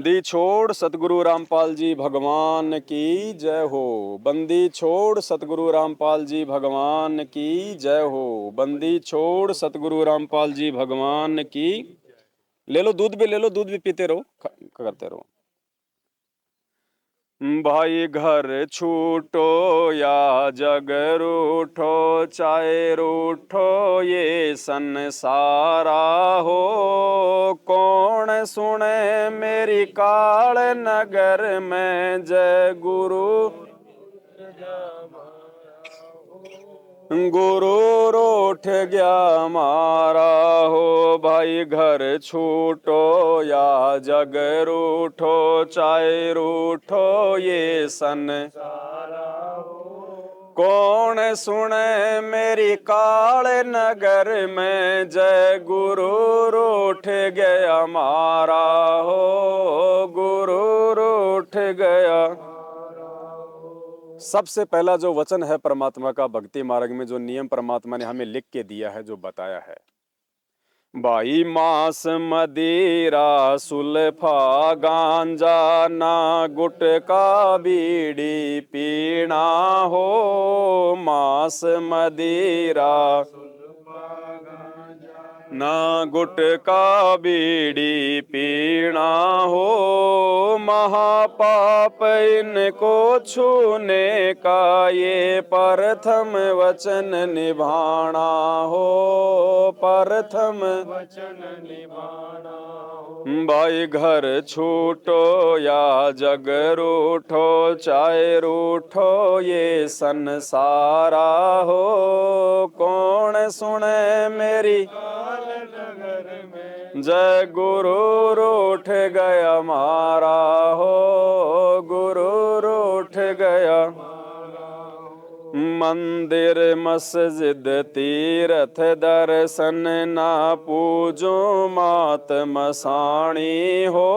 बंदी छोड़ सतगुरु रामपाल जी भगवान की जय हो। बंदी छोड़ सतगुरु रामपाल जी भगवान की जय हो। बंदी छोड़ सतगुरु रामपाल जी भगवान की। ले लो दूध भी, ले लो दूध भी, पीते रहो, करते रहो। भाई घर छूटो या जग रूठो, चाहे रूठो ये संसारा हो। कौन सुने मेरी काल नगर में जय गुरु। गुरु रूठ गया मारा हो। भाई घर छूटो या जग रूठो, चाहे रूठो ये सन। कौन सुने मेरी काल नगर में जय गुरु रूठ गया मारा हो। गुरु रूठ गया। सबसे पहला जो वचन है परमात्मा का भक्ति मार्ग में, जो नियम परमात्मा ने हमें लिख के दिया है, जो बताया है, भाई मांस मदिरा सुल्फा गांजा ना गुटका बीड़ी पीना हो। मांस मदिरा ना गुटका बीड़ी पीना हो। महापाप इनको छूने का ये प्रथम वचन निभाना हो। प्रथम वचन निभाना हो। भाई घर छूटो या जग रूठो, चाहे रूठो ये संसारा हो। कौन सुने मेरी जय गुरु रूठ गया मारा हो। गुरु रूठ गया। मंदिर मस्जिद तीर्थ दर्शन ना पूजो मात मसाणी हो।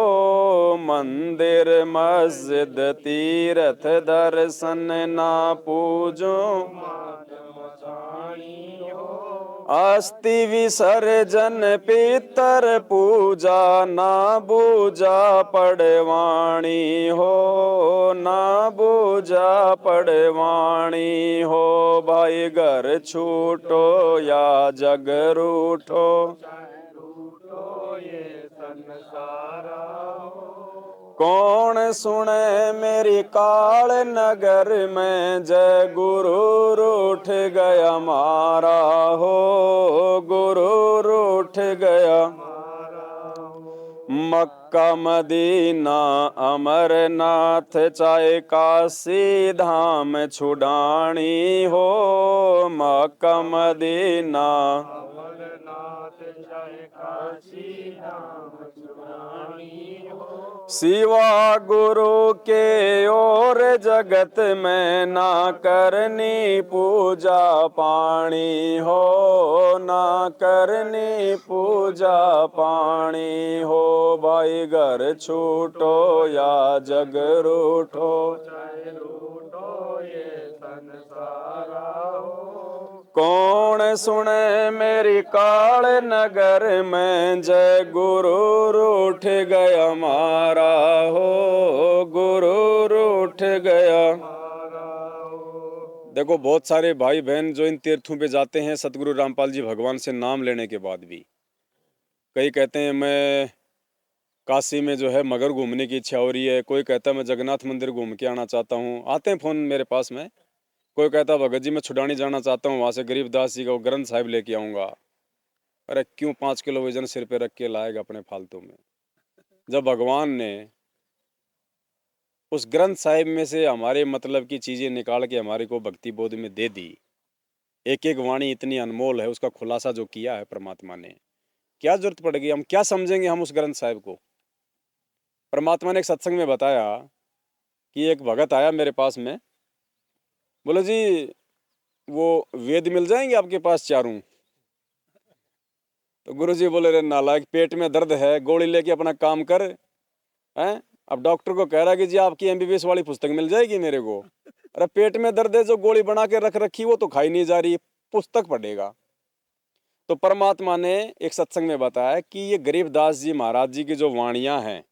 मंदिर मस्जिद तीर्थ दर्शन ना पूजो अस्थि विसर्जन पितर पूजा ना बूजा पड़वाणी हो। ना बूजा पड़वाणी हो। भाई घर छूटो या जग रूठो, ये संसारा कौन सुने मेरी काल नगर में जय गुरु रूठ गया मारा हो। गुरु रूठ गया। मक्का मदीना अमरनाथ चाहे काशी धाम छुड़ानी हो। मक्का मदीना सिवा गुरु के और जगत में ना करनी पूजा पानी हो। ना करनी पूजा पानी हो। भाई घर छूटो या जग रूठो, ये संसारा कौन सुने मेरी काल नगर में जय गुरु रूठ गया मारा हो। गुरु रूठ गया। देखो बहुत सारे भाई बहन जो इन तीर्थों पे जाते हैं सतगुरु रामपाल जी भगवान से नाम लेने के बाद भी, कई कहते हैं मैं काशी में जो है मगर घूमने की इच्छा हो रही है। कोई कहता है मैं जगन्नाथ मंदिर घूम के आना चाहता हूँ। आते हैं फ़ोन मेरे पास में। कोई कहता भगत जी मैं छुड़ानी जाना चाहता हूँ, वहाँ से गरीबदास जी का वो ग्रंथ साहिब लेके आऊँगा। अरे क्यों 5 किलो वजन सिर पे रख के लाएगा अपने फालतू में, जब भगवान ने उस ग्रंथ साहिब में से हमारे मतलब की चीज़ें निकाल के हमारे को भक्ति बोध में दे दी। एक एक वाणी इतनी अनमोल है, उसका खुलासा जो किया है परमात्मा ने, क्या जरूरत पड़ेगी, हम क्या समझेंगे हम उस ग्रंथ साहिब को। परमात्मा ने एक सत्संग में बताया कि एक भगत आया मेरे पास में, बोले जी वो वेद मिल जाएंगे आपके पास चारों। तो गुरु जी बोले रे नालायक, पेट में दर्द है, गोली लेके अपना काम कर। हैं अब डॉक्टर को कह रहा है कि जी आपकी एमबीबीएस वाली पुस्तक मिल जाएगी मेरे को। अरे पेट में दर्द है, जो गोली बना के रख रखी वो तो खाई नहीं जा रही, पुस्तक पढ़ेगा। तो परमात्मा ने एक सत्संग में बताया कि ये गरीबदास जी महाराज जी की जो वाणियां हैं,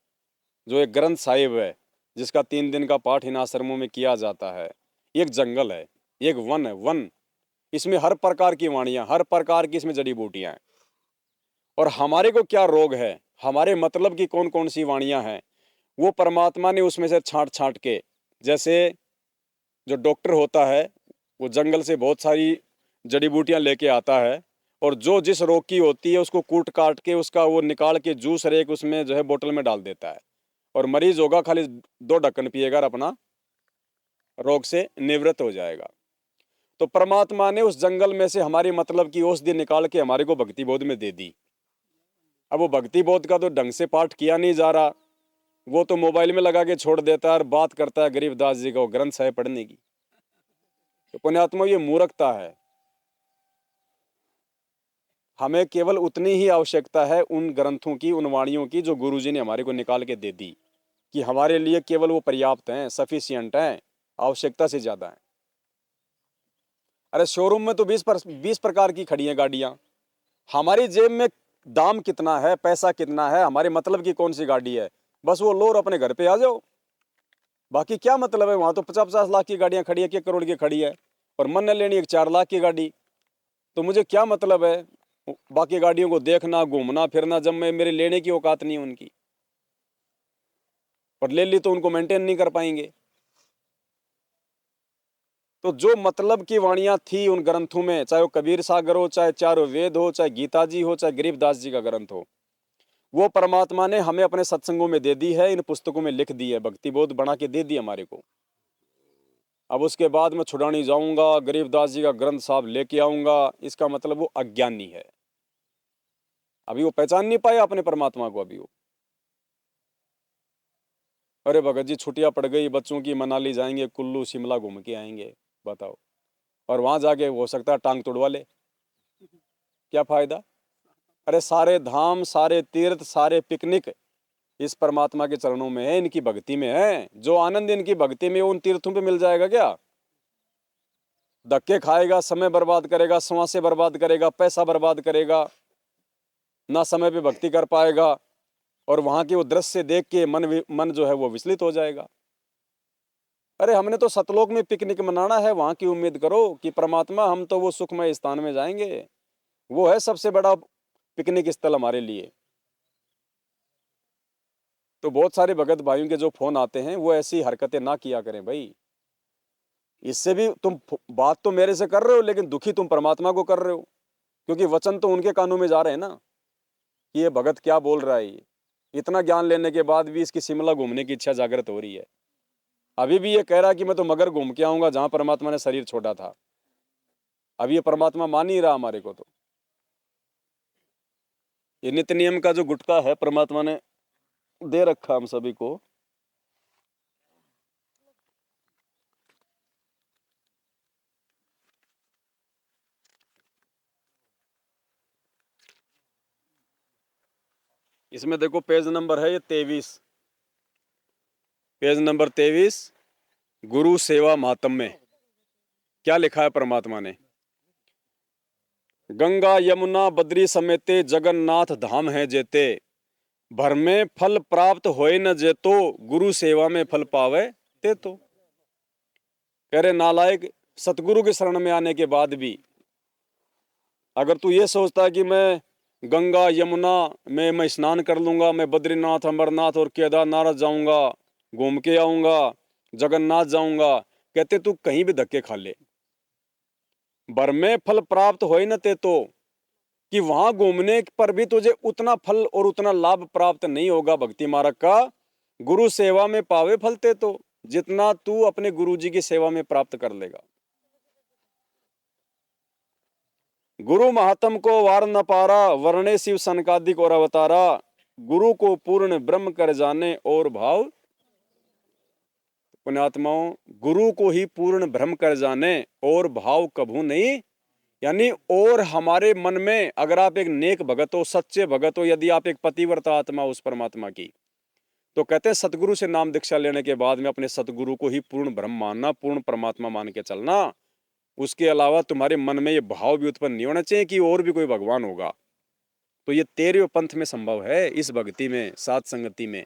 जो एक ग्रंथ साहिब है, जिसका 3 दिन का पाठ इन आश्रमों में किया जाता है, एक जंगल है, एक वन है, वन। इसमें हर प्रकार की वाणियाँ, हर प्रकार की इसमें जड़ी बूटियाँ हैं। और हमारे को क्या रोग है, हमारे मतलब की कौन कौन सी वाणियाँ हैं, वो परमात्मा ने उसमें से छांट छांट के, जैसे जो डॉक्टर होता है वो जंगल से बहुत सारी जड़ी बूटियाँ लेके आता है, और जो जिस रोग की होती है उसको कूट काट के उसका वो निकाल के जूस हर एक उसमें जो है बोतल में डाल देता है, और मरीज होगा खाली 2 ढक्कन पिएगा और अपना रोग से निवृत्त हो जाएगा। तो परमात्मा ने उस जंगल में से हमारी मतलब की औषधि निकाल के हमारे को भक्ति बोध में दे दी। अब वो भक्ति बोध का तो ढंग से पाठ किया नहीं जा रहा, वो तो मोबाइल में लगा के छोड़ देता है और बात करता है गरीबदास जी का वो ग्रंथ साहिब पढ़ने की। तो पुण्यात्मा, ये मूर्खता है। हमें केवल उतनी ही आवश्यकता है उन ग्रंथों की, उन वाणियों की जो गुरुजी ने हमारे को निकाल के दे दी, कि हमारे लिए केवल वो पर्याप्त हैं, सफिशियंट हैं, आवश्यकता से ज्यादा है। अरे शोरूम में तो 20 प्रकार की खड़ी हैं गाड़ियां, हमारी जेब में दाम कितना है, पैसा कितना है, हमारे मतलब की कौन सी गाड़ी है, बस वो लो और अपने घर पे आ जाओ। बाकी क्या मतलब है, वहां तो 50-50 लाख की गाड़ियां खड़ी है, 1 करोड़ की खड़ी है, और मन न लेनी एक 4 लाख की गाड़ी। तो मुझे क्या मतलब है बाकी गाड़ियों को देखना, घूमना फिरना, जब मैं मेरे लेने की औकात नहीं है उनकी, और ले ली तो उनको मेंटेन नहीं कर पाएंगे। तो जो मतलब की वाणियां थी उन ग्रंथों में, चाहे वो कबीर सागर हो, चाहे चारों वेद हो, चाहे गीता जी हो, चाहे गरीबदास जी का ग्रंथ हो, वो परमात्मा ने हमें अपने सत्संगों में दे दी है, इन पुस्तकों में लिख दी है, भक्ति बोध बना के दे दी हमारे को। अब उसके बाद मैं छुड़ानी जाऊंगा, गरीबदास जी का ग्रंथ साहब लेके आऊंगा, इसका मतलब वो अज्ञानी है, अभी वो पहचान नहीं पाया अपने परमात्मा को अभी वो। अरे भगत जी छुट्टियां पड़ गई बच्चों की, मनाली जाएंगे, कुल्लू शिमला घूम के आएंगे, बताओ, और वहां जाके हो सकता है टांग तुड़वा ले, क्या फायदा। अरे सारे धाम, सारे तीर्थ, सारे पिकनिक इस परमात्मा के चरणों में है, इनकी भक्ति में है। जो आनंद इनकी भक्ति में उन तीर्थों पे मिल जाएगा क्या? धक्के खाएगा, समय बर्बाद करेगा, श्वासें बर्बाद करेगा, पैसा बर्बाद करेगा, ना समय पे भक्ति कर पाएगा, और वहां के वो दृश्य देख के मन जो है वो विचलित हो जाएगा। अरे हमने तो सतलोक में पिकनिक मनाना है, वहां की उम्मीद करो कि परमात्मा, हम तो वो सुखमय स्थान में जाएंगे, वो है सबसे बड़ा पिकनिक स्थल हमारे लिए। तो बहुत सारे भगत भाइयों के जो फोन आते हैं वो ऐसी हरकतें ना किया करें भाई। इससे भी तुम बात तो मेरे से कर रहे हो, लेकिन दुखी तुम परमात्मा को कर रहे हो, क्योंकि वचन तो उनके कानों में जा रहे हैं ना, कि ये भगत क्या बोल रहा है। ये इतना ज्ञान लेने के बाद भी इसकी शिमला घूमने की इच्छा जागृत हो रही है। अभी भी ये कह रहा है कि मैं तो मगर घूम के आऊंगा जहां परमात्मा ने शरीर छोड़ा था। अभी ये परमात्मा मान ही रहा हमारे को। तो ये नित्य नियम का जो गुटका है परमात्मा ने दे रखा हम सभी को। इसमें देखो पेज नंबर है ये 23, पेज नंबर 23, गुरु सेवा महात्म्य। क्या लिखा है परमात्मा ने? गंगा यमुना बद्री समेते जगन्नाथ धाम है जेते, भर में फल प्राप्त होए न जेतो, गुरु सेवा में फल पावे ते तो। कह रहे नालायक, सतगुरु की शरण में आने के बाद भी अगर तू ये सोचता है कि मैं गंगा यमुना में मैं स्नान कर लूंगा, मैं बद्रीनाथ अमरनाथ और केदारनाथ जाऊंगा, घूम के आऊंगा, जगन्नाथ जाऊंगा, कहते तू कहीं भी धक्के खा ले, भर में फल प्राप्त होए न ते तो, कि वहां घूमने पर भी तुझे उतना फल और उतना लाभ प्राप्त नहीं होगा भक्ति मार्ग का, गुरु सेवा में पावे फलते तो, जितना तू अपने गुरु जी की सेवा में प्राप्त कर लेगा। गुरु महात्म को वार न पारा, वर्णे शिव सनकादिक और अवतारा, गुरु को पूर्ण ब्रह्म कर जाने और भाव। पुण्यात्माओं, गुरु को ही पूर्ण ब्रह्म कर जाने और भाव कभू नहीं। यानी और हमारे मन में अगर आप एक नेक भगत हो, सच्चे भगत हो, यदि आप एक पतिव्रता आत्मा उस परमात्मा की, तो कहते हैं सतगुरु से नाम दीक्षा लेने के बाद में अपने सतगुरु को ही पूर्ण ब्रह्म मानना, पूर्ण परमात्मा मान के चलना। उसके अलावा तुम्हारे मन में ये भाव भी उत्पन्न नहीं होना चाहिए कि और भी कोई भगवान होगा। तो ये 13वें पंथ में संभव है, इस भक्ति में, सात संगति में।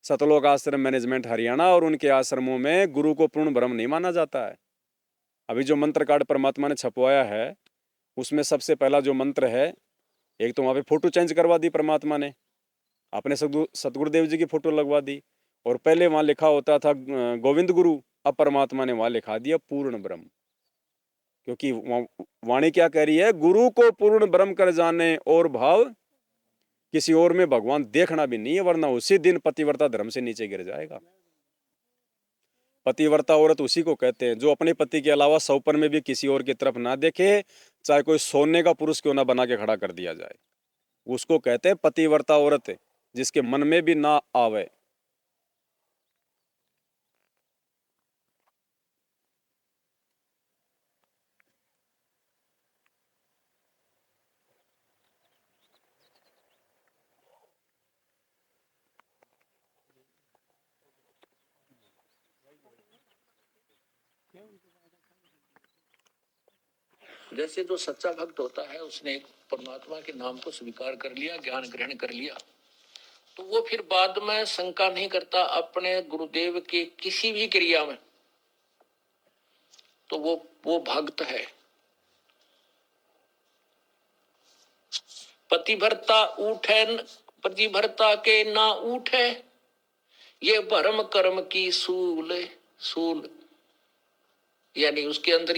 सतलोक आश्रम मैनेजमेंट हरियाणा, और उनके आश्रमों में गुरु को पूर्ण ब्रह्म नहीं माना जाता है। अभी जो मंत्र कार्ड परमात्मा ने छपवाया है, उसमें सबसे पहला जो मंत्र है, एक तो वहाँ पे फोटो चेंज करवा दी परमात्मा ने, अपने सतगुरुदेव जी की फोटो लगवा दी, और पहले वहाँ लिखा होता था गोविंद गुरु, अब परमात्मा ने वहाँ लिखा दिया पूर्ण ब्रह्म। क्योंकि वाणी क्या कह रही है, गुरु को पूर्ण ब्रह्म कर जाने और भाव किसी और में भगवान देखना भी नहीं है, वरना उसी दिन पतिव्रता धर्म से नीचे गिर जाएगा। पतिव्रता औरत उसी को कहते हैं जो अपने पति के अलावा सौपन में भी किसी और की तरफ ना देखे, चाहे कोई सोने का पुरुष क्यों ना बना के खड़ा कर दिया जाए, उसको कहते हैं पतिव्रता औरत, जिसके मन में भी ना आवे। जैसे जो सच्चा भक्त होता है, उसने एक परमात्मा के नाम को स्वीकार कर लिया, ज्ञान ग्रहण कर लिया, तो वो फिर बाद में शंका नहीं करता अपने गुरुदेव के किसी भी क्रिया में, तो वो भक्त है। पतिव्रता उठे पतिव्रता के ना उठे, ये भरम कर्म की सूल, यानी उसके अंदर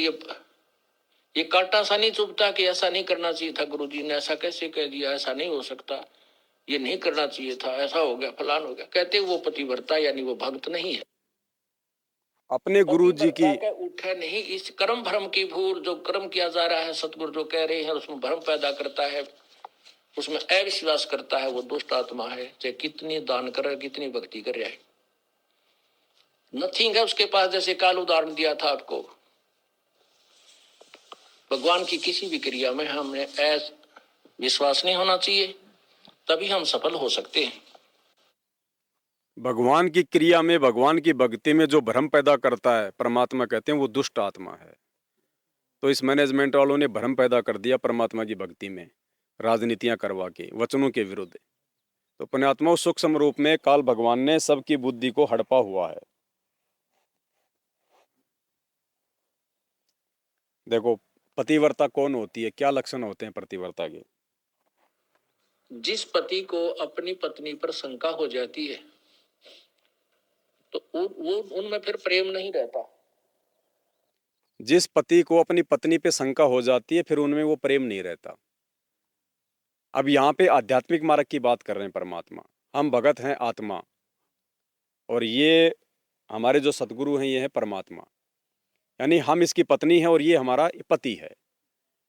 ये कांटा सा नहीं चुभता कि ऐसा नहीं करना चाहिए था, गुरुजी ने ऐसा कैसे कह दिया, ऐसा नहीं हो सकता, ये नहीं करना चाहिए था, ऐसा हो गया, फलान हो गया। कहते वो पतिव्रता यानी वो भक्त नहीं है। अपने गुरु जी की उठे नहीं, इस कर्म भ्रम की भूल, जो कर्म किया जा रहा है, सतगुरु जो कह रहे हैं, उसमें भ्रम पैदा करता है, उसमें अविश्वास करता है, वो दुष्ट आत्मा है। चाहे कितनी दान करे, कितनी भक्ति कर रहा है, नथिंग है उसके पास। जैसे काल उदाहरण दिया था आपको, भगवान की किसी भी क्रिया में हमें विश्वास नहीं होना चाहिए, तभी हम सफल हो सकते हैं। भगवान की क्रिया में, भगवान की भक्ति में जो भ्रम पैदा करता है, परमात्मा कहते हैं वो दुष्ट आत्मा है। तो इस मैनेजमेंट वालों ने भ्रम पैदा कर दिया परमात्मा की भक्ति में, राजनीतियां करवा के, वचनों के विरुद्ध। तो पुण्यात्मा सूक्ष्म रूप में काल भगवान ने सबकी बुद्धि को हड़पा हुआ है। देखो, पतिव्रता कौन होती है, क्या लक्षण होते हैं पतिव्रता के? जिस पति को अपनी पत्नी पर शंका हो जाती है, तो वो उनमें फिर प्रेम नहीं रहता। जिस पति को अपनी पत्नी पे शंका हो जाती है, फिर उनमें वो प्रेम नहीं रहता। अब यहाँ पे आध्यात्मिक मार्ग की बात कर रहे हैं परमात्मा, हम भगत हैं आत्मा, और ये हमारे जो सतगुरु हैं ये है परमात्मा, यानी हम इसकी पत्नी है और ये हमारा पति है।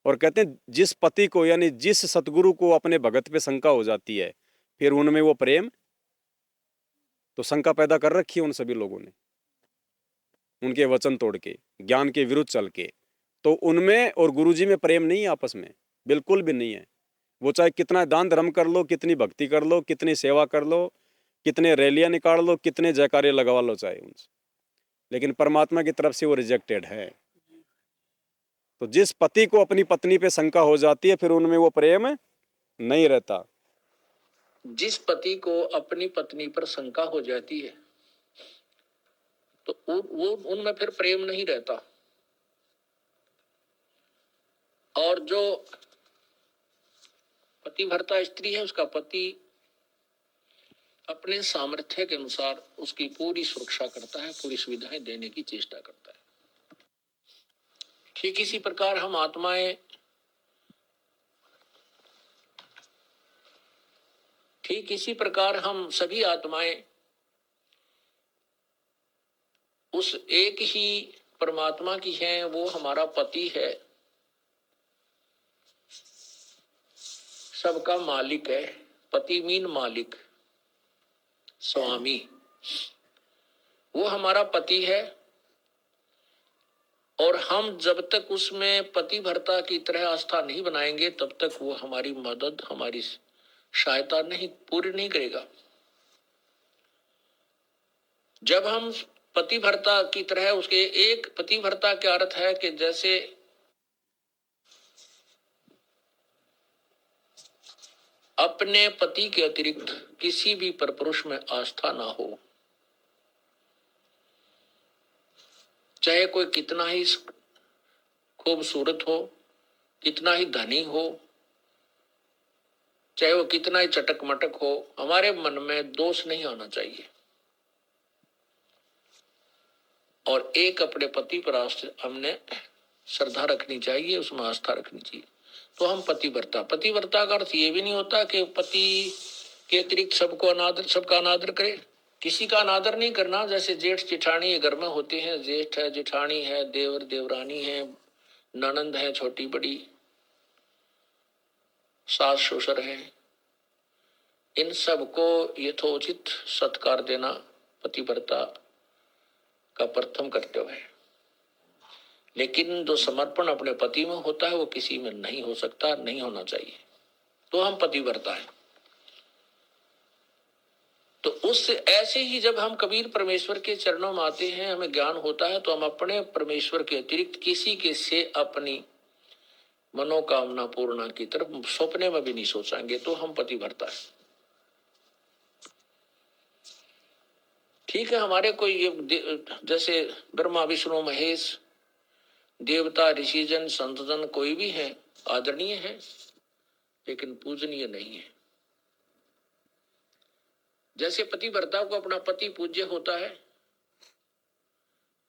और कहते हैं जिस पति को, यानी जिस सतगुरु को अपने भगत पे शंका हो जाती है, फिर उनमें वो प्रेम, तो शंका पैदा कर रखी है उन सभी लोगों ने, उनके वचन तोड़ के, ज्ञान के विरुद्ध चल के। तो उनमें और गुरुजी में प्रेम नहीं है, आपस में बिल्कुल भी नहीं है। वो चाहे कितना दान धर्म कर लो, कितनी भक्ति कर लो, कितनी सेवा कर लो, कितने रैलियां निकाल लो, कितने जयकारे लगवा लो चाहे उनसे, लेकिन परमात्मा की तरफ से वो रिजेक्टेड है। तो जिस पति को अपनी पत्नी पे शंका हो जाती है, फिर उनमें वो प्रेम नहीं रहता। जिस पति को अपनी पत्नी पर शंका हो जाती है, तो वो उनमें फिर प्रेम नहीं रहता। और जो पतिव्रता स्त्री है, उसका पति अपने सामर्थ्य के अनुसार उसकी पूरी सुरक्षा करता है, पूरी सुविधाएं देने की चेष्टा करता है। ठीक इसी प्रकार हम आत्माएं, ठीक इसी प्रकार हम सभी आत्माएं उस एक ही परमात्मा की हैं, वो हमारा पति है, सबका मालिक है। पति मीन मालिक, स्वामी, वो हमारा पति है। और हम जब तक उसमें पतिव्रता की तरह आस्था नहीं बनाएंगे, तब तक वो हमारी मदद, हमारी सहायता नहीं पूरी नहीं करेगा। जब हम पतिव्रता की तरह, उसके एक पतिव्रता का अर्थ है कि जैसे अपने पति के अतिरिक्त किसी भी पर पुरुष में आस्था ना हो, चाहे कोई कितना ही खूबसूरत हो, कितना ही धनी हो, चाहे वो कितना ही चटक मटक हो, हमारे मन में दोष नहीं आना चाहिए। और एक अपने पति पर हमने श्रद्धा रखनी चाहिए, उसमें आस्था रखनी चाहिए, तो हम पतिव्रता। पतिव्रता का अर्थ ये भी नहीं होता कि पति के अतिरिक्त सबका अनादर करे। किसी का अनादर नहीं करना। जैसे जेठ जेठानी घर में होते हैं, जेठ है, जेठानी है, देवर देवरानी है, ननंद है छोटी बड़ी, सास ससुर है, इन सबको यथोचित सत्कार देना पतिव्रता का प्रथम कर्तव्य है। लेकिन जो समर्पण अपने पति में होता है वो किसी में नहीं हो सकता, नहीं होना चाहिए, तो हम पतिव्रता है। तो उस ऐसे ही जब हम कबीर परमेश्वर के चरणों में आते हैं, हमें ज्ञान होता है, तो हम अपने परमेश्वर के अतिरिक्त किसी के से अपनी मनोकामना पूर्णा की तरफ सपने में भी नहीं सोचेंगे, तो हम पतिव्रता है। ठीक है, हमारे कोई जैसे ब्रह्मा विष्णु महेश, देवता ऋषिजन संतजन कोई भी है, आदरणीय है, लेकिन पूजनीय नहीं है। जैसे पतिव्रता को अपना पति पूज्य होता है,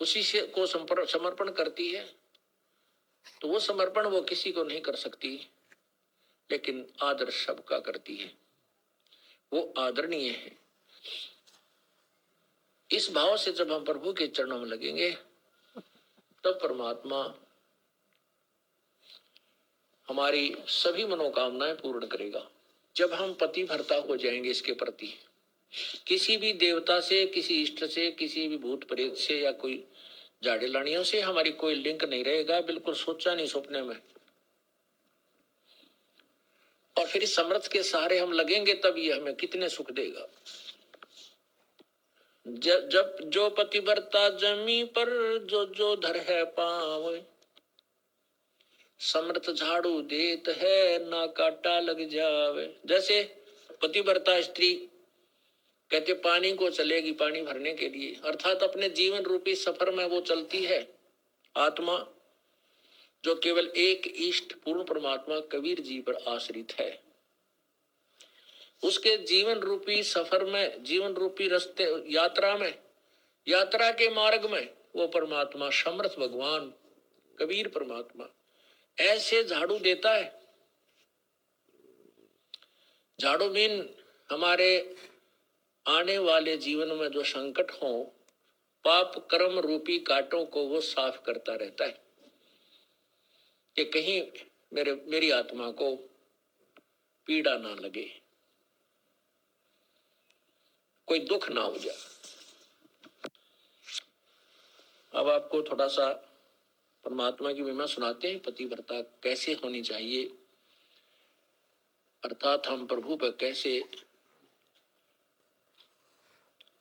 उसी से को समर्पण करती है, तो वो समर्पण वो किसी को नहीं कर सकती, लेकिन आदर सबका करती है, वो आदरणीय है। इस भाव से जब हम प्रभु के चरणों में लगेंगे, तब परमात्मा हमारी सभी मनोकामनाएं पूर्ण करेगा। जब हम पतिव्रता हो जाएंगे इसके प्रति, किसी भी देवता से, किसी इष्ट से, किसी भी भूत प्रेत से या कोई झाड़े लानियों से हमारी कोई लिंक नहीं रहेगा, बिल्कुल सोचा नहीं सपने में। और फिर इस समर्थ के सहारे हम लगेंगे, तब ये हमें कितने सुख देगा। जब जो पतिव्रता जमी पर जो जो धर है पाँव, समर्थ झाड़ू देत है ना काटा लग जावे। जैसे पतिव्रता स्त्री कहते पानी को चलेगी पानी भरने के लिए, अर्थात अपने जीवन रूपी सफर में वो चलती है। आत्मा जो केवल एक इष्ट पूर्ण परमात्मा कबीर जी पर आश्रित है, उसके जीवन रूपी सफर में, जीवन रूपी रास्ते यात्रा में, यात्रा के मार्ग में वो परमात्मा समर्थ भगवान कबीर परमात्मा ऐसे झाड़ू देता है। झाड़ू मीन हमारे आने वाले जीवन में जो संकट हो, पाप कर्म रूपी कांटों को वो साफ करता रहता है कि कहीं मेरी आत्मा को पीड़ा ना लगे, कोई दुख ना हो जाए। अब आपको थोड़ा सा परमात्मा की महिमा सुनाते हैं, पतिव्रता कैसे होनी चाहिए, अर्थात हम प्रभु पर कैसे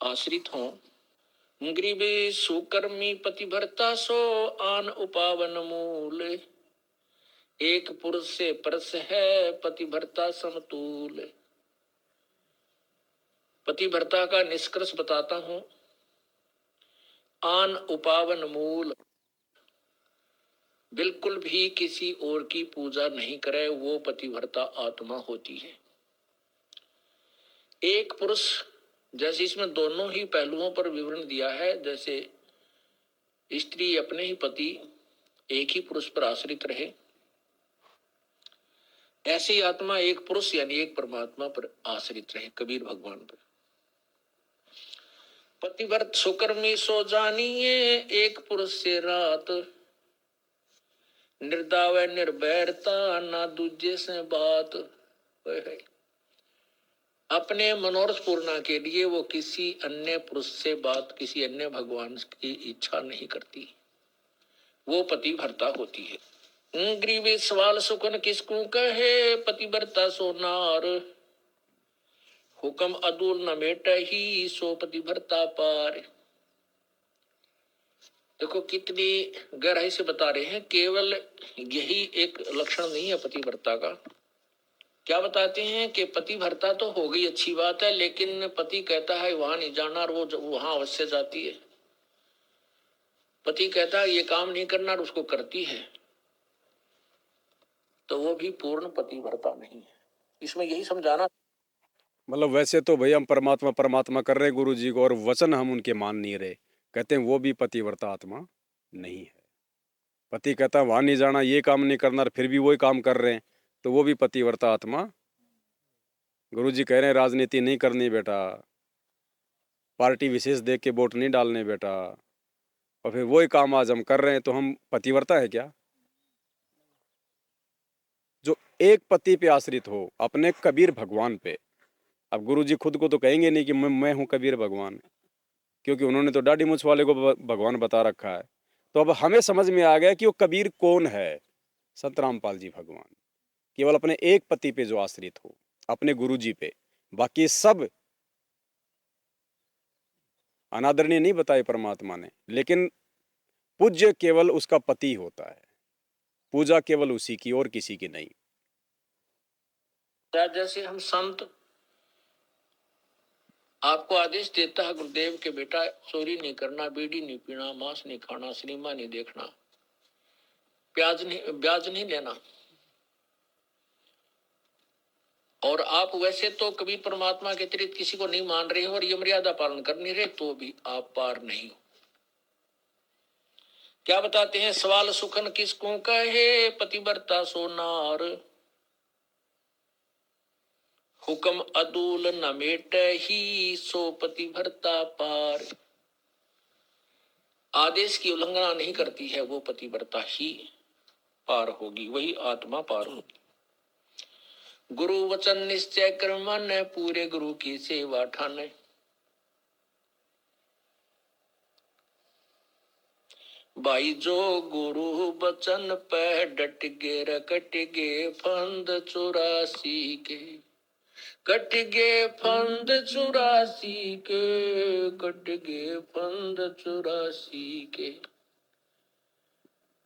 आश्रित हों। ग्रीवे सुकर्मी पतिव्रता सो आन उपावन मूल, एक पुरुष से परस है पतिव्रता समतूल। पतिव्रता का निष्कर्ष बताता हूं। आन उपावन मूल, बिल्कुल भी किसी और की पूजा नहीं करे, वो पतिव्रता आत्मा होती है। एक पुरुष, जैसे इसमें दोनों ही पहलुओं पर विवरण दिया है, जैसे स्त्री अपने ही पति एक ही पुरुष पर आश्रित रहे, ऐसी आत्मा एक पुरुष यानी एक परमात्मा पर आश्रित रहे, कबीर भगवान पर। पतिव्रत सुकर्मी सो जानिए, एक पुरुष से रात, निर्दाव निर्भरता ना दूजे से बात। अपने मनोरथ पूर्णा के लिए वो किसी अन्य पुरुष से बात, किसी अन्य भगवान की इच्छा नहीं करती, वो पतिव्रता होती है। ग्रीवे सवाल सुखन किसको कहे, पतिव्रता सो नार, हुक्म अदूल न मेट ही सो पतिव्रता पार। देखो कितनी गहराई से बता रहे हैं, केवल यही एक लक्षण नहीं है पतिव्रता का, क्या बताते हैं कि पतिव्रता तो हो गई, अच्छी बात है, लेकिन पति कहता है वहां नहीं जाना और वो वहां अवश्य जाती है। पति कहता है ये काम नहीं करना और उसको करती है, तो वो भी पूर्ण पतिव्रता नहीं है। इसमें यही समझाना। मतलब वैसे तो भैया हम परमात्मा परमात्मा कर रहे हैं गुरु जी को, और वचन हम उनके मान नहीं रहे। कहते हैं वो भी पतिव्रता आत्मा नहीं है। पति कहता है वहां नहीं जाना, ये काम नहीं करना, और फिर भी वही काम कर रहे हैं, तो वो भी पतिव्रता आत्मा। गुरु जी कह रहे हैं राजनीति नहीं करनी बेटा, पार्टी विशेष देख के वोट नहीं डालने बेटा, और फिर वही काम आज हम कर रहे हैं, तो हम पतिव्रता है क्या? जो एक पति पे आश्रित हो, अपने कबीर भगवान पे। अब गुरु जी खुद को तो कहेंगे नहीं कि मैं हूँ कबीर भगवान, क्योंकि उन्होंने तो दाढ़ी मूछ वाले को भगवान बता रखा है। तो अब हमें समझ में आ गया कि वो कबीर कौन है। संत रामपाल जी भगवान केवल अपने एक पति पे जो आश्रित हो, अपने गुरु जी पे। बाकी सब अनादरणीय नहीं बताए परमात्मा ने, लेकिन पूज्य केवल उसका पति होता है, पूजा केवल उसी की और किसी की नहीं। जैसे हम संत आपको आदेश देता है गुरुदेव के बेटा चोरी नहीं करना, बीड़ी नहीं पीना, मांस नहीं खाना, सिनेमा नहीं देखना, ब्याज नहीं लेना, और आप वैसे तो कभी परमात्मा के अतिरिक्त किसी को नहीं मान रहे हो और ये मर्यादा पालन कर नहीं रहे, तो भी आप पार नहीं हो। क्या बताते हैं, सवाल सुखन किसको कहे, पतिव्रता सोनार, हुक्म अदूल न मेट ही, सो पतिव्रता पार। आदेश की उल्लंघना नहीं करती है वो पतिव्रता ही पार होगी, वही आत्मा पार होगी। गुरु वचन निश्चय कर मन, पूरे गुरु की सेवा ठाने। भाई जो गुरु वचन पे डट गे, रकट गे फंद 84 के, कट गे फंद 84 के, कट गे फंद 84 के।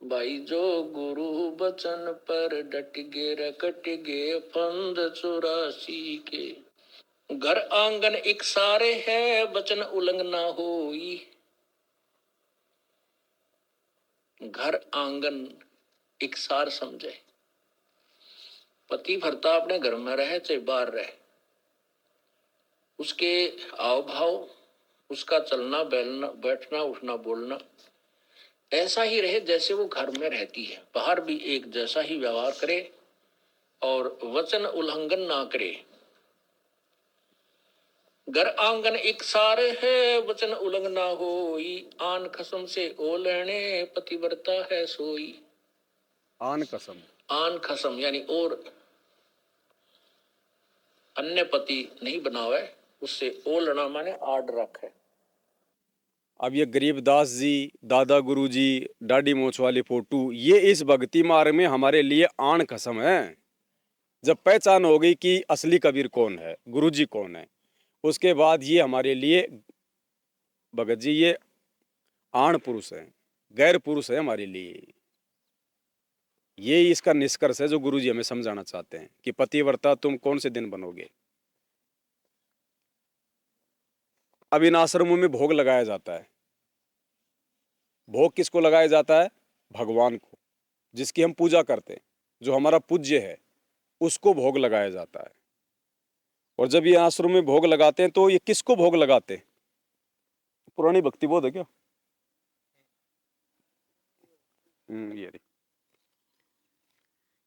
भाई जो गुरु वचन पर डट गे, रकट गे फंद 84 के। घर आंगन एक सारे है, वचन उल्लंघना होई। घर आंगन एक सार समझे, पति भरता अपने घर में रहे चाहे बाहर रहे, उसके हाव भाव, उसका चलना बैठना उठना बोलना ऐसा ही रहे जैसे वो घर में रहती है, बाहर भी एक जैसा ही व्यवहार करे और वचन उल्लंघन ना करे। घर आंगन एक सारे है, वचन उल्लंघना होई। आन खसम से ओ लेने, पतिव्रता है सोई। आन कसम, आन खसम यानी और अन्य पति नहीं बनावे, उससे ओ लेना माने आड रखे। अब ये गरीबदास जी, दादा गुरु जी, दाढ़ी मोछ वाली फोटो, ये इस भक्ति मार्ग में हमारे लिए आन कसम है। जब पहचान हो गई कि असली कबीर कौन है, गुरु जी कौन है, उसके बाद ये हमारे लिए भगत जी ये आण पुरुष है, गैर पुरुष है हमारे लिए। ये इसका निष्कर्ष है जो गुरु जी हमें समझाना चाहते हैं कि पतिव्रता तुम कौन से दिन बनोगे। अब इन आश्रमों में भोग लगाया जाता है। भोग किसको लगाया जाता है? भगवान को, जिसकी हम पूजा करते हैं, जो हमारा पूज्य है, उसको भोग लगाया जाता है। और जब ये आश्रम में भोग लगाते हैं तो ये किसको भोग लगाते हैं? पुरानी भक्ति बोध है क्या?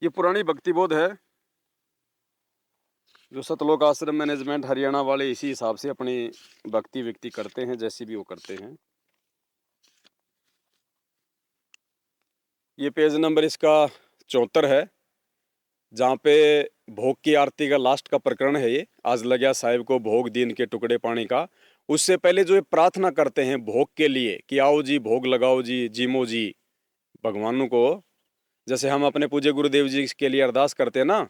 ये पुरानी भक्ति बोध है जो सतलोक आश्रम मैनेजमेंट हरियाणा वाले इसी हिसाब से अपनी भक्ति व्यक्ति करते हैं, जैसी भी वो करते हैं। ये पेज नंबर इसका 74 है, जहाँ पे भोग की आरती का लास्ट का प्रकरण है। ये आज लग्या साहिब को भोग दीन के टुकड़े पानी का। उससे पहले जो ये प्रार्थना करते हैं भोग के लिए कि आओ जी भोग लगाओ जी, जीमो जी भगवानों को, जैसे हम अपने पूज्य गुरुदेव जी के लिए अरदास करते हैं ना,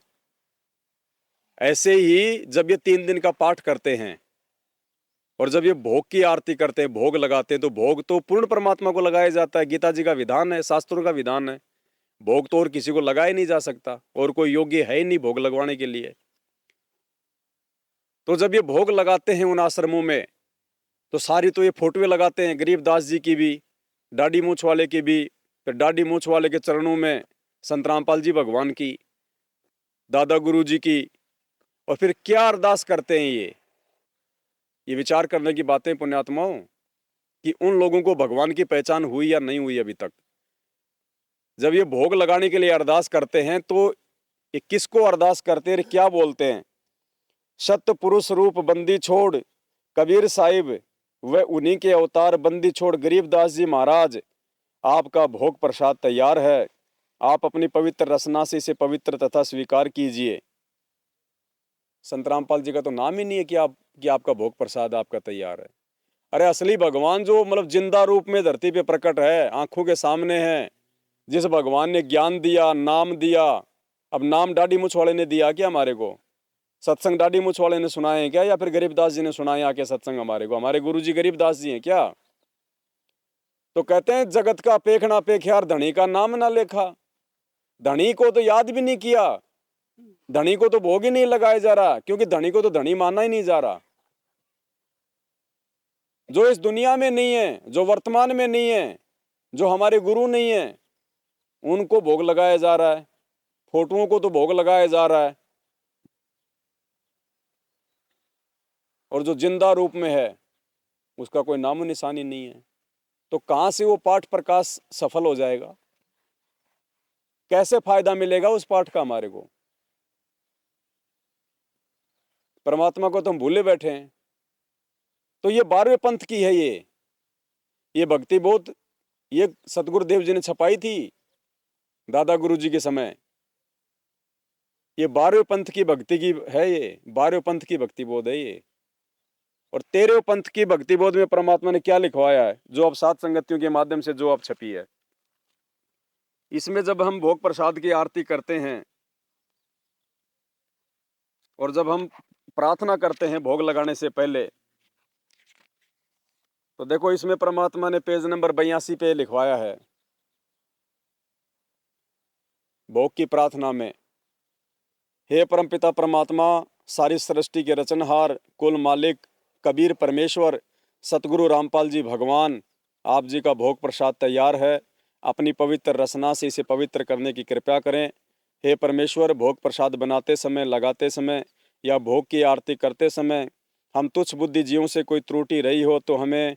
ऐसे ही जब ये 3 दिन का पाठ करते हैं और जब ये भोग की आरती करते हैं, भोग लगाते हैं, तो भोग तो पूर्ण परमात्मा को लगाया जाता है। गीता जी का विधान है, शास्त्रों का विधान है। भोग तो और किसी को लगाया नहीं जा सकता, और कोई योग्य है ही नहीं भोग लगवाने के लिए। तो जब ये भोग लगाते हैं उन आश्रमों में, तो सारी तो ये फोटोएं लगाते हैं, गरीबदास जी की भी, डाडी मूछ वाले की भी, फिर डाडी मूछ वाले के चरणों में संत रामपाल जी भगवान की, दादा गुरु जी की, और फिर क्या अरदास करते हैं ये विचार करने की बातें पुण्यात्माओं, कि उन लोगों को भगवान की पहचान हुई या नहीं हुई अभी तक। जब ये भोग लगाने के लिए अरदास करते हैं तो ये किसको अरदास करते हैं, क्या बोलते हैं? सत्य पुरुष रूप बंदी छोड़ कबीर साहिब, वह उन्हीं के अवतार बंदी छोड़ गरीबदास जी महाराज, आपका भोग प्रसाद तैयार है, आप अपनी पवित्र रसना से इसे पवित्र तथा स्वीकार कीजिए। संत रामपाल जी का तो नाम ही नहीं है कि आपका भोग प्रसाद आपका तैयार है। अरे असली भगवान जो मतलब जिंदा रूप में धरती पे प्रकट है, आंखों के सामने है, जिस भगवान ने ज्ञान दिया, नाम दिया। अब नाम डाडी मूछ वाले ने दिया क्या हमारे को? सत्संग डाडी मूछ वाले ने सुनाए हैं क्या, या फिर गरीबदास जी ने सुनाए आके सत्संग हमारे को? हमारे गुरु जी गरीबदास जी हैं क्या? तो कहते हैं जगत का पेख ना पेख्यार, धनी का नाम ना लेखा। धनी को तो याद भी नहीं किया, धनी को तो भोग ही नहीं लगाया जा रहा, क्योंकि धनी को तो धनी मानना ही नहीं जा रहा। जो इस दुनिया में नहीं है, जो वर्तमान में नहीं है, जो हमारे गुरु नहीं है, उनको भोग लगाया जा रहा है, फोटोओं को तो भोग लगाया जा रहा है, और जो जिंदा रूप में है उसका कोई नामो निशानी नहीं है। तो कहां से वो पाठ प्रकाश सफल हो जाएगा? कैसे फायदा मिलेगा उस पाठ का हमारे को? परमात्मा को तो हम भूले बैठे हैं। तो ये 12वें पंथ की है, ये भक्ति बोध, ये सतगुरुदेव जी ने छपाई थी दादा गुरु जी के समय। ये 12वें पंथ की भक्ति की है, ये 12वें पंथ की भक्ति बोध है ये। और 13वें पंथ की भक्ति बोध में परमात्मा ने क्या लिखवाया है, जो अब सात संगतियों के माध्यम से जो अब छपी है। इसमें जब हम भोग प्रसाद की आरती करते हैं और जब हम प्रार्थना करते हैं भोग लगाने से पहले, तो देखो इसमें परमात्मा ने पेज नंबर 82 पे लिखवाया है, भोग की प्रार्थना में, हे परमपिता परमात्मा, सारी सृष्टि के रचनहार, कुल मालिक, कबीर परमेश्वर, सतगुरु रामपाल जी भगवान, आप जी का भोग प्रसाद तैयार है, अपनी पवित्र रसना से इसे पवित्र करने की कृपा करें। हे परमेश्वर, भोग प्रसाद बनाते समय, लगाते समय या भोग की आरती करते समय हम तुच्छ बुद्धि जीवों से कोई त्रुटि रही हो तो हमें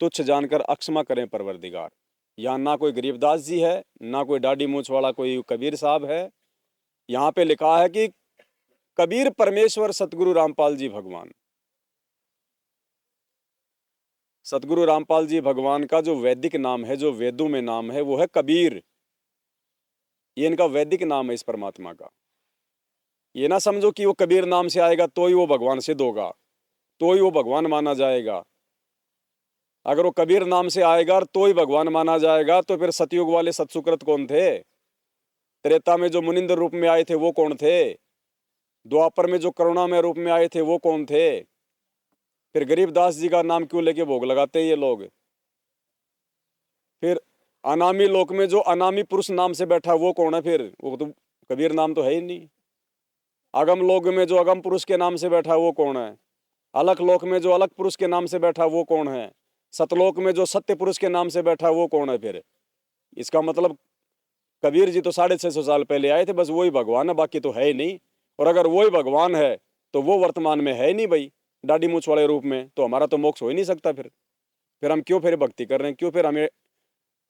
तुच्छ जानकर अक्षमा करें परवरदिगार। यहाँ ना कोई गरीबदास जी है, ना कोई डाडी मूछ वाला कोई कबीर साहब है। यहाँ पे लिखा है कि कबीर परमेश्वर सतगुरु रामपाल जी भगवान। सतगुरु रामपाल जी भगवान का जो वैदिक नाम है, जो वेदों में नाम है, वो है कबीर। ये इनका वैदिक नाम है इस परमात्मा का। ये ना समझो कि वो कबीर नाम से आएगा तो ही वो भगवान सिद्ध होगा, तो ही वो भगवान माना जाएगा। अगर वो कबीर नाम से आएगा तो ही भगवान माना जाएगा, तो फिर सतयुग वाले सतसुकृत कौन थे? त्रेता में जो मुनिंद्र रूप में आए थे वो कौन थे? द्वापर में जो करुणामय रूप में आए थे वो कौन थे? फिर गरीबदास जी का नाम क्यों लेके भोग लगाते हैं ये लोग? फिर अनामी लोक में जो अनामी पुरुष नाम से बैठा वो कौन है? फिर वो तो कबीर नाम तो है ही नहीं। अगम लोक में जो अगम पुरुष के नाम से बैठा वो कौन है? अलख लोक में जो अलख पुरुष के नाम से बैठा वो कौन है? सतलोक में जो सत्य पुरुष के नाम से बैठा वो कौन है? फिर इसका मतलब कबीर जी तो 650 साल पहले आए थे, बस वही भगवान है, बाकी तो है ही नहीं। और अगर वही भगवान है तो वो वर्तमान में है ही नहीं भाई, डाडी मूछ वाले रूप में, तो हमारा तो मोक्ष हो ही नहीं सकता। फिर हम क्यों फिर भक्ति कर रहे हैं? क्यों फिर हमें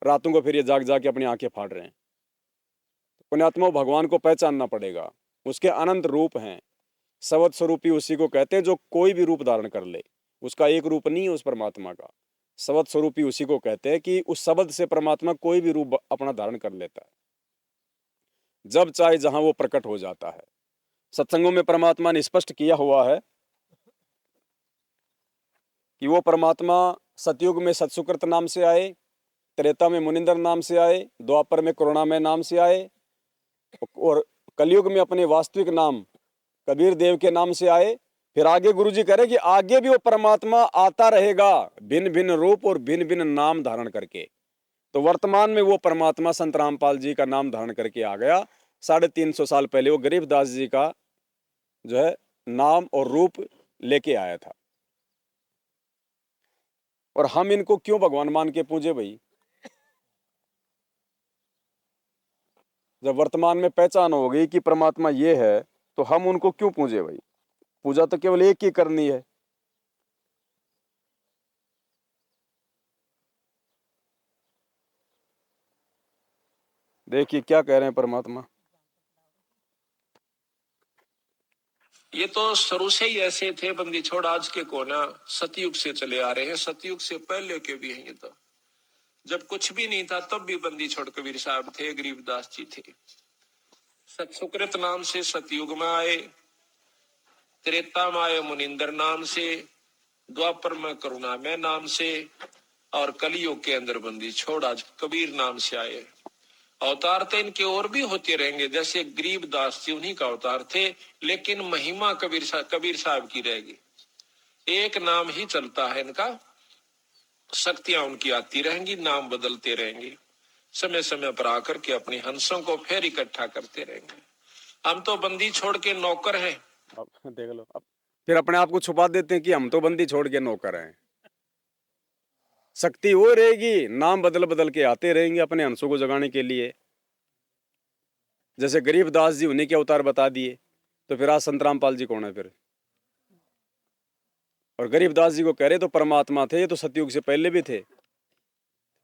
रातों को फिर ये जाग जाके अपनी आंखें फाड़ रहे हैं? पुण्यात्मा, भगवान को पहचानना पड़ेगा, उसके अनंत रूप हैं। शब्द स्वरूपी उसी को कहते हैं जो कोई भी रूप धारण कर ले, उसका एक रूप नहीं है उस परमात्मा का। शब्द स्वरूपी उसी को कहते हैं कि उस शब्द से परमात्मा कोई भी रूप अपना धारण कर लेता है, जब चाहे जहां वो प्रकट हो जाता है। सत्संगों में परमात्मा ने स्पष्ट किया हुआ है कि वो परमात्मा सतयुग में सतसुकृत नाम से आए, त्रेता में मुनिंदर नाम से आए, द्वापर में करुणामय नाम से आए, और कलयुग में अपने वास्तविक नाम कबीर देव के नाम से आए। फिर आगे गुरुजी कह रहे कि आगे भी वो परमात्मा आता रहेगा भिन्न भिन्न रूप और भिन्न भिन्न नाम धारण करके। तो वर्तमान में वो परमात्मा संत रामपाल जी का नाम धारण करके आ गया। 350 साल पहले वो गरीबदास जी का जो है नाम और रूप लेके आया था। और हम इनको क्यों भगवान मान के पूजे भाई? जब वर्तमान में पहचान हो गई कि परमात्मा ये है, तो हम उनको क्यों पूजे भाई? पूजा तो केवल एक ही करनी है। देखिए क्या कह रहे हैं परमात्मा। ये तो शुरू से ही ऐसे थे बंदी छोड़, आज के कोना सतयुग से चले आ रहे हैं, सतयुग से पहले के भी हैं। ये तो जब कुछ भी नहीं था तब भी बंदी छोड़ कबीर साहब थे, गरीबदास जी थे। सतसुकृत नाम से सतयुग में आए, त्रेता में आए मुनिंदर नाम से, द्वापर में करुणा में नाम से, और कलियुग के अंदर बंदी छोड़ आज कबीर नाम से आए। अवतार तो इनके और भी होते रहेंगे, जैसे गरीबदास जी उन्हीं का अवतार थे, लेकिन महिमा कबीर साहब की रहेगी। एक नाम ही चलता है इनका, शक्तियां उनकी आती रहेंगी, नाम बदलते रहेंगे, समय समय पर आकर के अपनी हंसों को फिर इकट्ठा करते रहेंगे। हम तो बंदी छोड़ के नौकर हैं। अब देख लो, अब फिर अपने आप को छुपा देते हैं कि हम तो बंदी छोड़ के नौकर हैं। शक्ति वो रहेगी, नाम बदल बदल के आते रहेंगे अपने हंसों को जगाने के लिए। जैसे गरीबदास जी उन्हीं के अवतार बता दिए, तो फिर आज संत रामपाल जी कौन है फिर? और गरीबदास जी को कह रहे तो परमात्मा थे, ये तो सतयुग से पहले भी थे,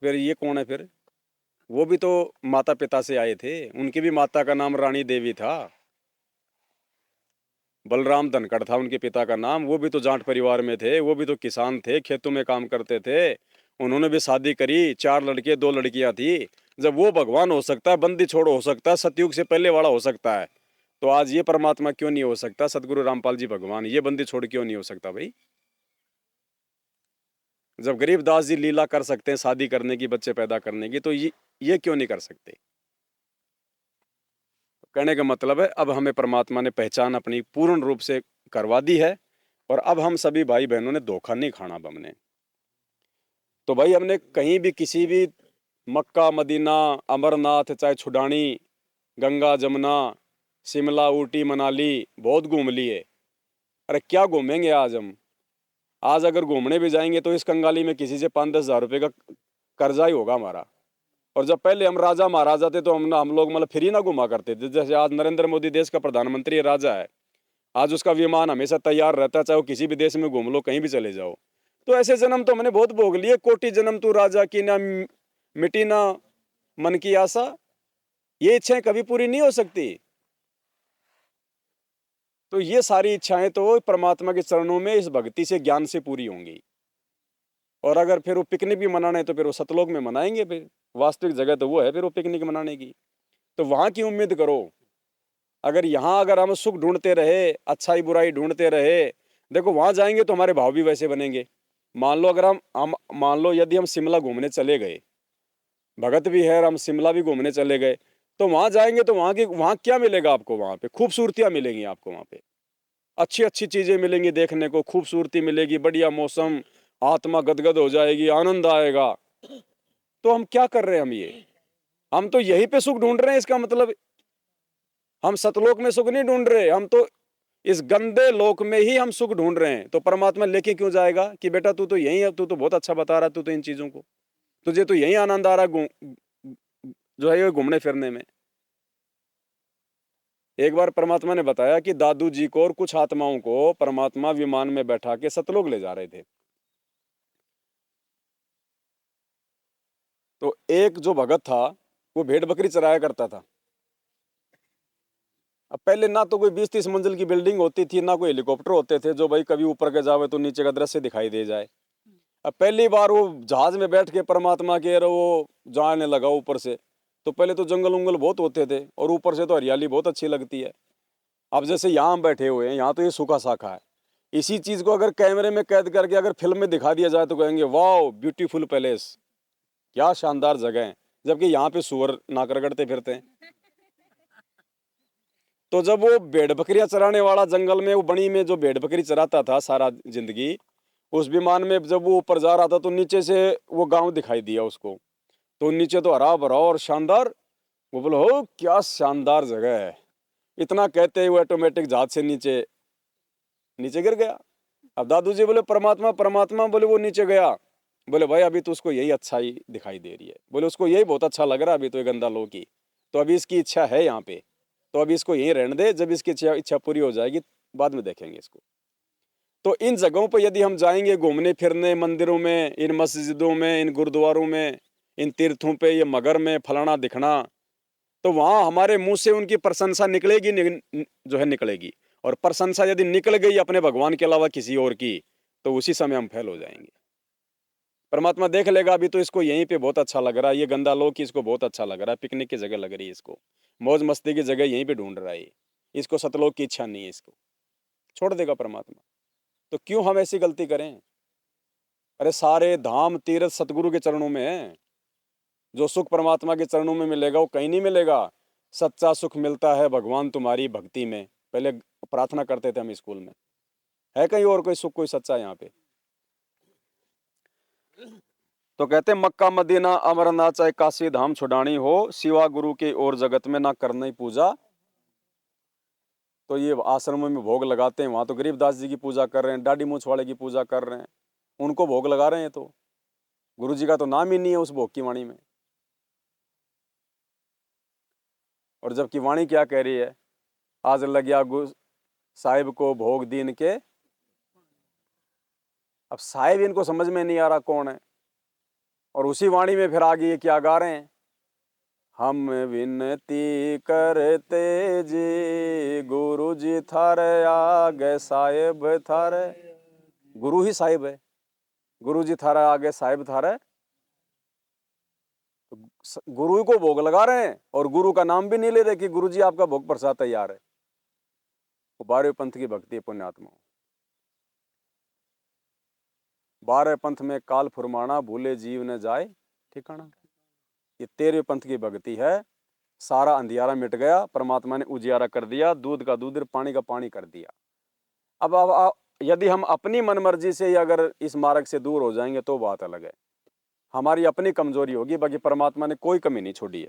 फिर ये कौन है फिर? वो भी तो माता पिता से आए थे, उनकी भी माता का नाम रानी देवी था, बलराम धनखड़ था उनके पिता का नाम। वो भी तो जाट परिवार में थे, वो भी तो किसान थे, खेतों में काम करते थे। उन्होंने भी शादी करी, 4 लड़के 2 लड़कियां थी। जब वो भगवान हो सकता है, बंदी छोड़ हो सकता है, सतयुग से पहले वाला हो सकता है, तो आज ये परमात्मा क्यों नहीं हो सकता? सतगुरु रामपाल जी भगवान ये बंदी छोड़ क्यों नहीं हो सकता भाई? जब गरीबदास जी लीला कर सकते हैं शादी करने की, बच्चे पैदा करने की, तो ये क्यों नहीं कर सकते? कहने का मतलब है अब हमें परमात्मा ने पहचान अपनी पूर्ण रूप से करवा दी है, और अब हम सभी भाई बहनों ने धोखा नहीं खाना। अब हमने तो भाई हमने कहीं भी किसी भी मक्का मदीना अमरनाथ चाहे छुडानी गंगा जमुना शिमला ऊटी मनाली बहुत घूम लिए। अरे क्या घूमेंगे आज हम? आज अगर घूमने भी जाएंगे तो इस कंगाली में किसी से 5-10 हज़ार रुपये का कर्जा ही होगा हमारा। और जब पहले हम राजा महाराजा थे तो हम लोग मतलब फ्री ना घुमा करते थे। जैसे आज नरेंद्र मोदी देश का प्रधानमंत्री राजा है, आज उसका विमान हमेशा तैयार रहता है, चाहे वो किसी भी देश में घूम लो, कहीं भी चले जाओ। तो ऐसे जन्म तो हमने बहुत भोग लिए, कोटि जन्म तू राजा की, ना मिटी ना मन की आशा। ये इच्छाएं कभी पूरी नहीं हो सकती। तो ये सारी इच्छाएं तो परमात्मा के चरणों में इस भक्ति से ज्ञान से पूरी होंगी। और अगर फिर वो पिकनिक भी मनाना है तो फिर वो सतलोक में मनाएंगे। फिर वास्तविक जगह तो वो है फिर वो पिकनिक मनाने की। तो वहां की उम्मीद करो। अगर हम सुख ढूंढते रहे, अच्छाई बुराई ढूंढते रहे, देखो वहां जाएंगे तो हमारे भाव भी वैसे बनेंगे। मान लो अगर हम मान लो यदि हम शिमला घूमने चले गए, भगत भी है और हम शिमला भी घूमने चले गए, तो वहां जाएंगे तो वहां क्या मिलेगा आपको? वहां पे खूबसूरतियां मिलेंगी आपको, वहां पे अच्छी अच्छी चीजें मिलेंगी देखने को, खूबसूरती मिलेगी, बढ़िया मौसम, आत्मा गदगद हो जाएगी, आनंद आएगा। तो हम क्या कर रहे हैं? हम तो यहीं पे सुख ढूंढ रहे हैं। इसका मतलब हम सतलोक में सुख नहीं ढूंढ रहे, हम तो इस गंदे लोक में ही हम सुख ढूंढ रहे हैं। तो परमात्मा लेके क्यों जाएगा कि बेटा तू तो यही है, तू तो बहुत अच्छा बता रहा है, तू तो इन चीजों को, तुझे तो यही आनंद आ रहा है जो है ये घूमने फिरने में। एक बार परमात्मा ने बताया कि दादू जी को और कुछ आत्माओं को परमात्मा विमान में बैठा के सतलोक ले जा रहे थे। तो एक जो भगत था वो भेड़ बकरी चराया करता था। अब पहले ना तो कोई 20-30 मंजिल की बिल्डिंग होती थी, ना कोई हेलीकॉप्टर होते थे जो भाई कभी ऊपर के जावे तो नीचे का दृश्य दिखाई दे जाए। अब पहली बार वो जहाज में बैठ के परमात्मा के वो जाने लगा ऊपर से, तो पहले तो जंगल उंगल बहुत होते थे और ऊपर से तो हरियाली बहुत अच्छी लगती है। अब जैसे यहाँ हम बैठे हुए हैं, यहाँ तो ये सूखा साखा है। इसी चीज को अगर कैमरे में कैद करके अगर फिल्म में दिखा दिया जाए तो कहेंगे वाओ ब्यूटीफुल पैलेस, क्या शानदार जगह है, जबकि यहाँ पे सुअर नाक रगड़ते फिरते हैं। तो जब वो भेड़ बकरियां चराने वाला जंगल में वो बनी में जो भेड़ बकरी चराता था सारा जिंदगी, उस विमान में जब वो ऊपर जा रहा था तो नीचे से वो गांव दिखाई दिया उसको। तो नीचे तो हरा भरा और शानदार। वो बोले हो क्या शानदार जगह है। इतना कहते हुए ऑटोमेटिक जहाज से नीचे नीचे गिर गया। अब दादू जी बोले परमात्मा परमात्मा, बोले वो नीचे गया। बोले भाई अभी तो उसको यही अच्छाई दिखाई दे रही है, बोले उसको यही बहुत अच्छा लग रहा है अभी तो ये गंदा लो की, तो अभी इसकी इच्छा है यहाँ पे, तो अभी इसको यहीं रहने दे, जब इसकी इच्छा पूरी हो जाएगी बाद में देखेंगे इसको। तो इन जगहों पर यदि हम जाएंगे घूमने फिरने, मंदिरों में, इन मस्जिदों में, इन गुरुद्वारों में, इन तीर्थों पे, ये मगर में फलाना दिखना, तो वहां हमारे मुंह से उनकी प्रशंसा निकलेगी, जो है निकलेगी। और प्रशंसा यदि निकल गई अपने भगवान के अलावा किसी और की, तो उसी समय हम फेल हो जाएंगे। परमात्मा देख लेगा अभी तो इसको यहीं पे बहुत अच्छा लग रहा है, ये गंदा लोग की इसको बहुत अच्छा लग रहा है, पिकनिक की जगह लग रही है इसको, मौज मस्ती की जगह यहीं पे ढूंढ रहा है, इसको सतलोक की इच्छा नहीं है, इसको छोड़ देगा परमात्मा। तो क्यों हम ऐसी गलती करें। अरे सारे धाम तीर्थ सतगुरु के चरणों में है। जो सुख परमात्मा के चरणों में मिलेगा वो कहीं नहीं मिलेगा। सच्चा सुख मिलता है भगवान तुम्हारी भक्ति में, पहले प्रार्थना करते थे हम स्कूल में। है कहीं और कोई सुख, कोई सच्चा यहाँ पे। तो कहते मक्का मदीना अमरनाथ चाहे काशी धाम छुड़ानी हो, सिवा गुरु के और जगत में ना करना ही पूजा। तो ये आश्रमों में भोग लगाते हैं, वहां तो गरीबदास जी की पूजा कर रहे हैं, डाडी मूछ वाले की पूजा कर रहे हैं, उनको भोग लगा रहे हैं। तो गुरु जी का तो नाम ही नहीं है उस भोग की वाणी में। और जबकि वाणी क्या कह रही है, आज लग्या साहिब को भोग दीन के। अब साहिब इनको समझ में नहीं आ रहा कौन है, और उसी वाणी में फिर आगे ये क्या गा रहे हैं, हम विनती करते जी गुरु जी थारे आगे साहिब थारे। गुरु ही साहिब है, गुरु जी थारे आगे साहिब थारे। गुरु को भोग लगा रहे हैं और गुरु का नाम भी नहीं ले रहे कि गुरु जी आपका भोग प्रसाद तैयार है। वो 12वें पंथ की भक्ति है पुण्यात्मा। 12वें पंथ में काल फुरमाना, भूले जीव ने जाए ठिकाना। ये 13वें पंथ की भक्ति है। सारा अंधियारा मिट गया, परमात्मा ने उजियारा कर दिया, दूध का दूध, पानी का पानी कर दिया। अब यदि हम अपनी मनमर्जी से अगर इस मार्ग से दूर हो जाएंगे तो बात अलग है, हमारी अपनी कमजोरी होगी, बाकी परमात्मा ने कोई कमी नहीं छोड़ी है।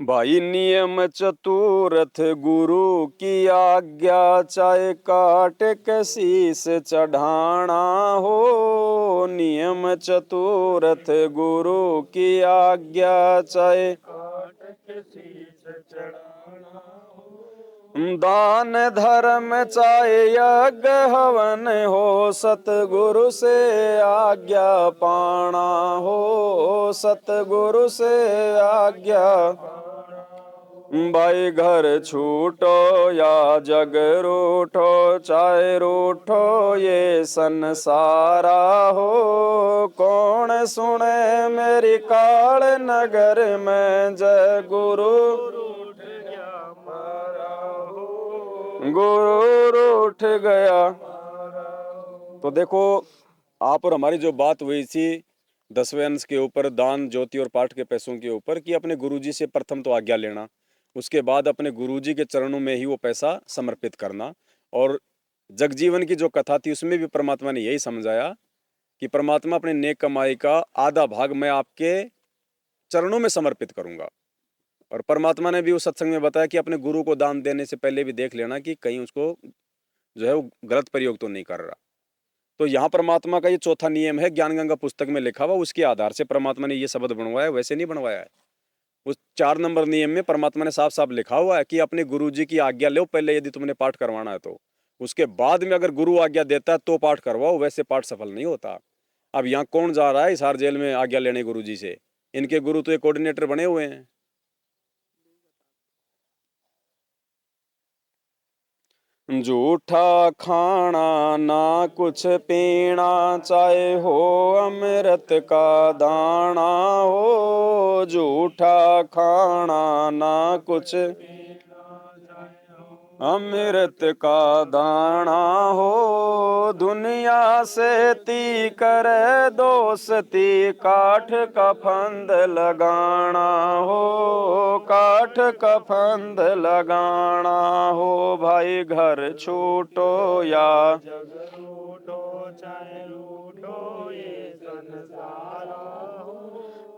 भाई नियम चतुरथ गुरु की आज्ञा, चाहे काट के शीस चढ़ाना हो। नियम चतुरथ गुरु की आज्ञा, चाहे काट के शीस चढ़ाना हो। दान धर्म चाहे यज्ञ हवन हो, सतगुरु से आज्ञा पाना हो। सतगुरु से आज्ञा भाई घर छूटो या जग रूठो, चाहे रूठो ये संसारा हो। कौन सुने मेरी काल नगर में, जय गुरु गुरु रूठ गया। तो देखो आप और हमारी जो बात हुई थी 10वें अंश के ऊपर, दान ज्योति और पाठ के पैसों के ऊपर, कि अपने गुरुजी से प्रथम तो आज्ञा लेना, उसके बाद अपने गुरुजी के चरणों में ही वो पैसा समर्पित करना। और जगजीवन की जो कथा थी उसमें भी परमात्मा ने यही समझाया कि परमात्मा अपने नेक कमाई का आधा भाग मैं आपके चरणों में समर्पित करूंगा। और परमात्मा ने भी उस सत्संग में बताया कि अपने गुरु को दान देने से पहले भी देख लेना कि कहीं उसको जो है वो गलत प्रयोग तो नहीं कर रहा। तो यहाँ परमात्मा का ये चौथा नियम है, ज्ञान गंगा पुस्तक में लिखा हुआ, उसके आधार से परमात्मा ने ये शब्द बनवाया, वैसे नहीं बनवाया है। उस 4 नंबर नियम में परमात्मा ने साफ साफ लिखा हुआ है कि अपने गुरु जी की आज्ञा लो पहले, यदि तुमने पाठ करवाना है तो। उसके बाद में अगर गुरु आज्ञा देता है तो पाठ करवाओ, वैसे पाठ सफल नहीं होता। अब यहाँ कौन जा रहा है हिसार जेल में आज्ञा लेने गुरु जी से? इनके गुरु तो ये कोऑर्डिनेटर बने हुए हैं। जूठा खाना ना कुछ पीना, चाहे हो अमृत का दाना हो। जूठा खाना ना कुछ अमृत का दाना हो। दुनिया से ती करे दोस्ती, काठ का फंद लगाना हो। काठ का फंद लगाना हो। भाई घर छूटो या जग रूठो, चाहे रूठो ये संसारा हो।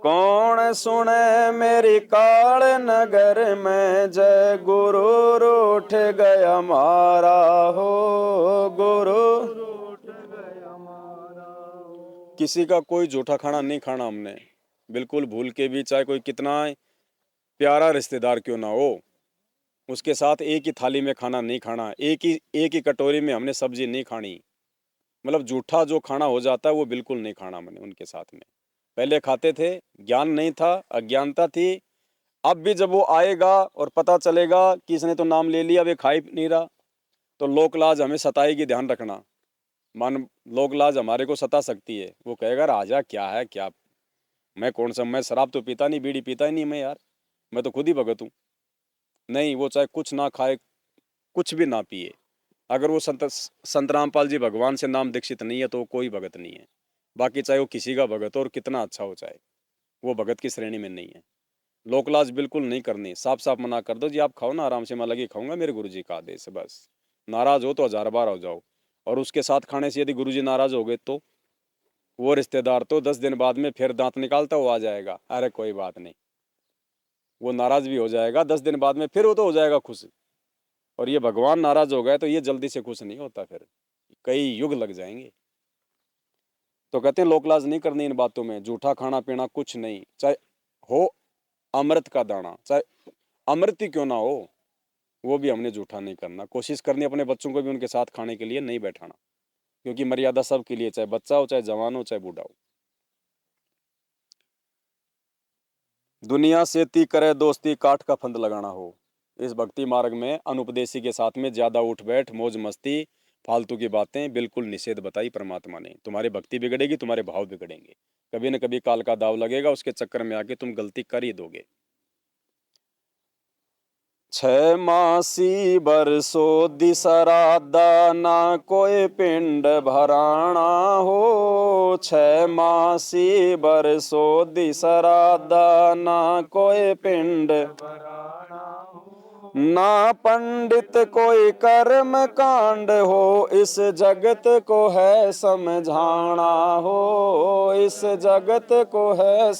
कौन सुने मेरी काल नगर में, जय गुरु रूठ गया मारा हो, गुरु किसी का कोई जूठा खाना नहीं खाना हमने, बिल्कुल भूल के भी, चाहे कोई कितना प्यारा रिश्तेदार क्यों ना हो, उसके साथ एक ही थाली में खाना नहीं खाना, एक ही कटोरी में हमने सब्जी नहीं खानी। मतलब जूठा जो खाना हो जाता है वो बिल्कुल नहीं खाना मैंने उनके साथ में। पहले खाते थे, ज्ञान नहीं था, अज्ञानता थी। अब भी जब वो आएगा और पता चलेगा कि इसने तो नाम ले लिया, अब ये खा ही नहीं रहा, तो लोक लाज हमें सताएगी, ध्यान रखना। मान लोक लाज हमारे को सता सकती है, वो कहेगा राजा क्या है क्या, मैं कौन सा, मैं शराब तो पीता नहीं, बीड़ी पीता ही नहीं मैं यार, मैं तो खुद ही भगत हूँ। नहीं, वो चाहे कुछ ना खाए, कुछ भी ना पिए, अगर वो संत रामपाल जी भगवान से नाम दीक्षित नहीं है तो वो कोई भगत नहीं है। बाकी चाहे वो किसी का भगत हो और कितना अच्छा हो, चाहे वो भगत की श्रेणी में नहीं है। लोकलाज बिल्कुल नहीं करनी, साफ साफ मना कर दो जी, आप खाओ ना आराम से, मैं लगी खाऊंगा, मेरे गुरुजी का आदेश है बस। नाराज हो तो 1000 बार हो जाओ, और उसके साथ खाने से यदि गुरुजी नाराज हो गए तो वो रिश्तेदार तो 10 दिन बाद में फिर दांत निकालता हुआ आ जाएगा, अरे कोई बात नहीं, वो नाराज भी हो जाएगा 10 दिन बाद में, फिर वो तो हो जाएगा खुश। और ये भगवान नाराज हो गए तो ये जल्दी से खुश नहीं होता, फिर कई युग लग जाएंगे। तो कहते हैं लोकलाज नहीं करनी इन बातों में, जूठा खाना पीना कुछ नहीं, चाहे हो अमृत का दाना, चाहे अमृत ही क्यों ना हो, वो भी हमने जूठा नहीं करना। कोशिश करनी अपने बच्चों को भी उनके साथ खाने के लिए नहीं बैठाना, क्योंकि मर्यादा सबके लिए, चाहे बच्चा हो, चाहे जवान हो, चाहे बूढ़ा हो। दुनिया से ती करे दोस्ती, काठ का फंद लगाना हो। इस भक्ति मार्ग में अनुपदेशी के साथ में ज्यादा उठ बैठ, मौज मस्ती, फालतू की बातें बिल्कुल निषेध बताई परमात्मा ने। तुम्हारी भक्ति बिगड़ेगी, तुम्हारे भाव बिगड़ेंगे, कभी न कभी काल का दाव लगेगा, उसके चक्कर में आके तुम गलती कर ही दोगे। 6 मासी बरसो दिसरादा, ना कोई पिंड भराना हो। 6 मासी बरसो दिसरादा, ना कोई पिंड ना पंडित कोई कर्म कांड हो, इस जगत को है समझाना हो, इस जगत को है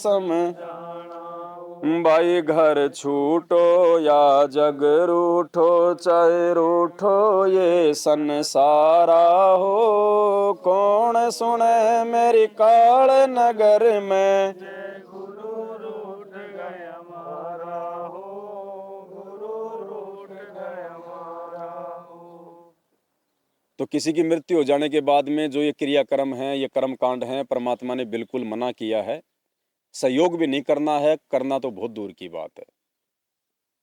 भाई घर छूटो या जग रूठो, चाहे रूठो ये संसारा हो। कौन सुने मेरी काल नगर में, तो किसी की मृत्यु हो जाने के बाद में जो ये क्रियाक्रम है, ये कर्म कांड है, परमात्मा ने बिल्कुल मना किया है। सहयोग भी नहीं करना है, करना तो बहुत दूर की बात है।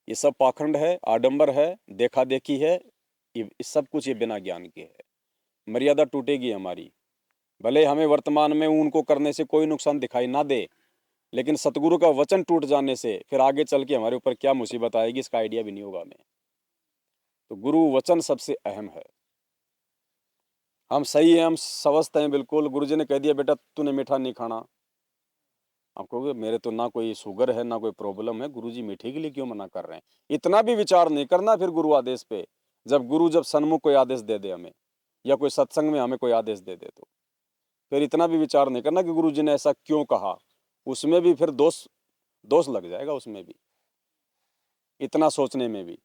ये सब पाखंड है, आडंबर है, देखा देखी है, ये सब कुछ ये बिना ज्ञान के है। मर्यादा टूटेगी हमारी, भले हमें वर्तमान में उनको करने से कोई नुकसान दिखाई ना दे, लेकिन सतगुरु का वचन टूट जाने से फिर आगे चल के हमारे ऊपर क्या मुसीबत आएगी इसका आइडिया भी नहीं होगा हमें। तो गुरु वचन सबसे अहम है। हम सही हैं, हम स्वस्थ हैं बिल्कुल, गुरुजी ने कह दिया बेटा तूने मीठा नहीं खाना, आप कहोगे मेरे तो ना कोई शुगर है ना कोई प्रॉब्लम है, गुरुजी मीठे के लिए क्यों मना कर रहे हैं। इतना भी विचार नहीं करना फिर गुरु आदेश पे, जब सन्मुख कोई आदेश दे दे हमें, या कोई सत्संग में हमें कोई आदेश दे दे, तो फिर इतना भी विचार नहीं करना कि गुरुजी ने ऐसा क्यों कहा, उसमें भी फिर दोष दोष लग जाएगा, उसमें भी इतना सोचने में भी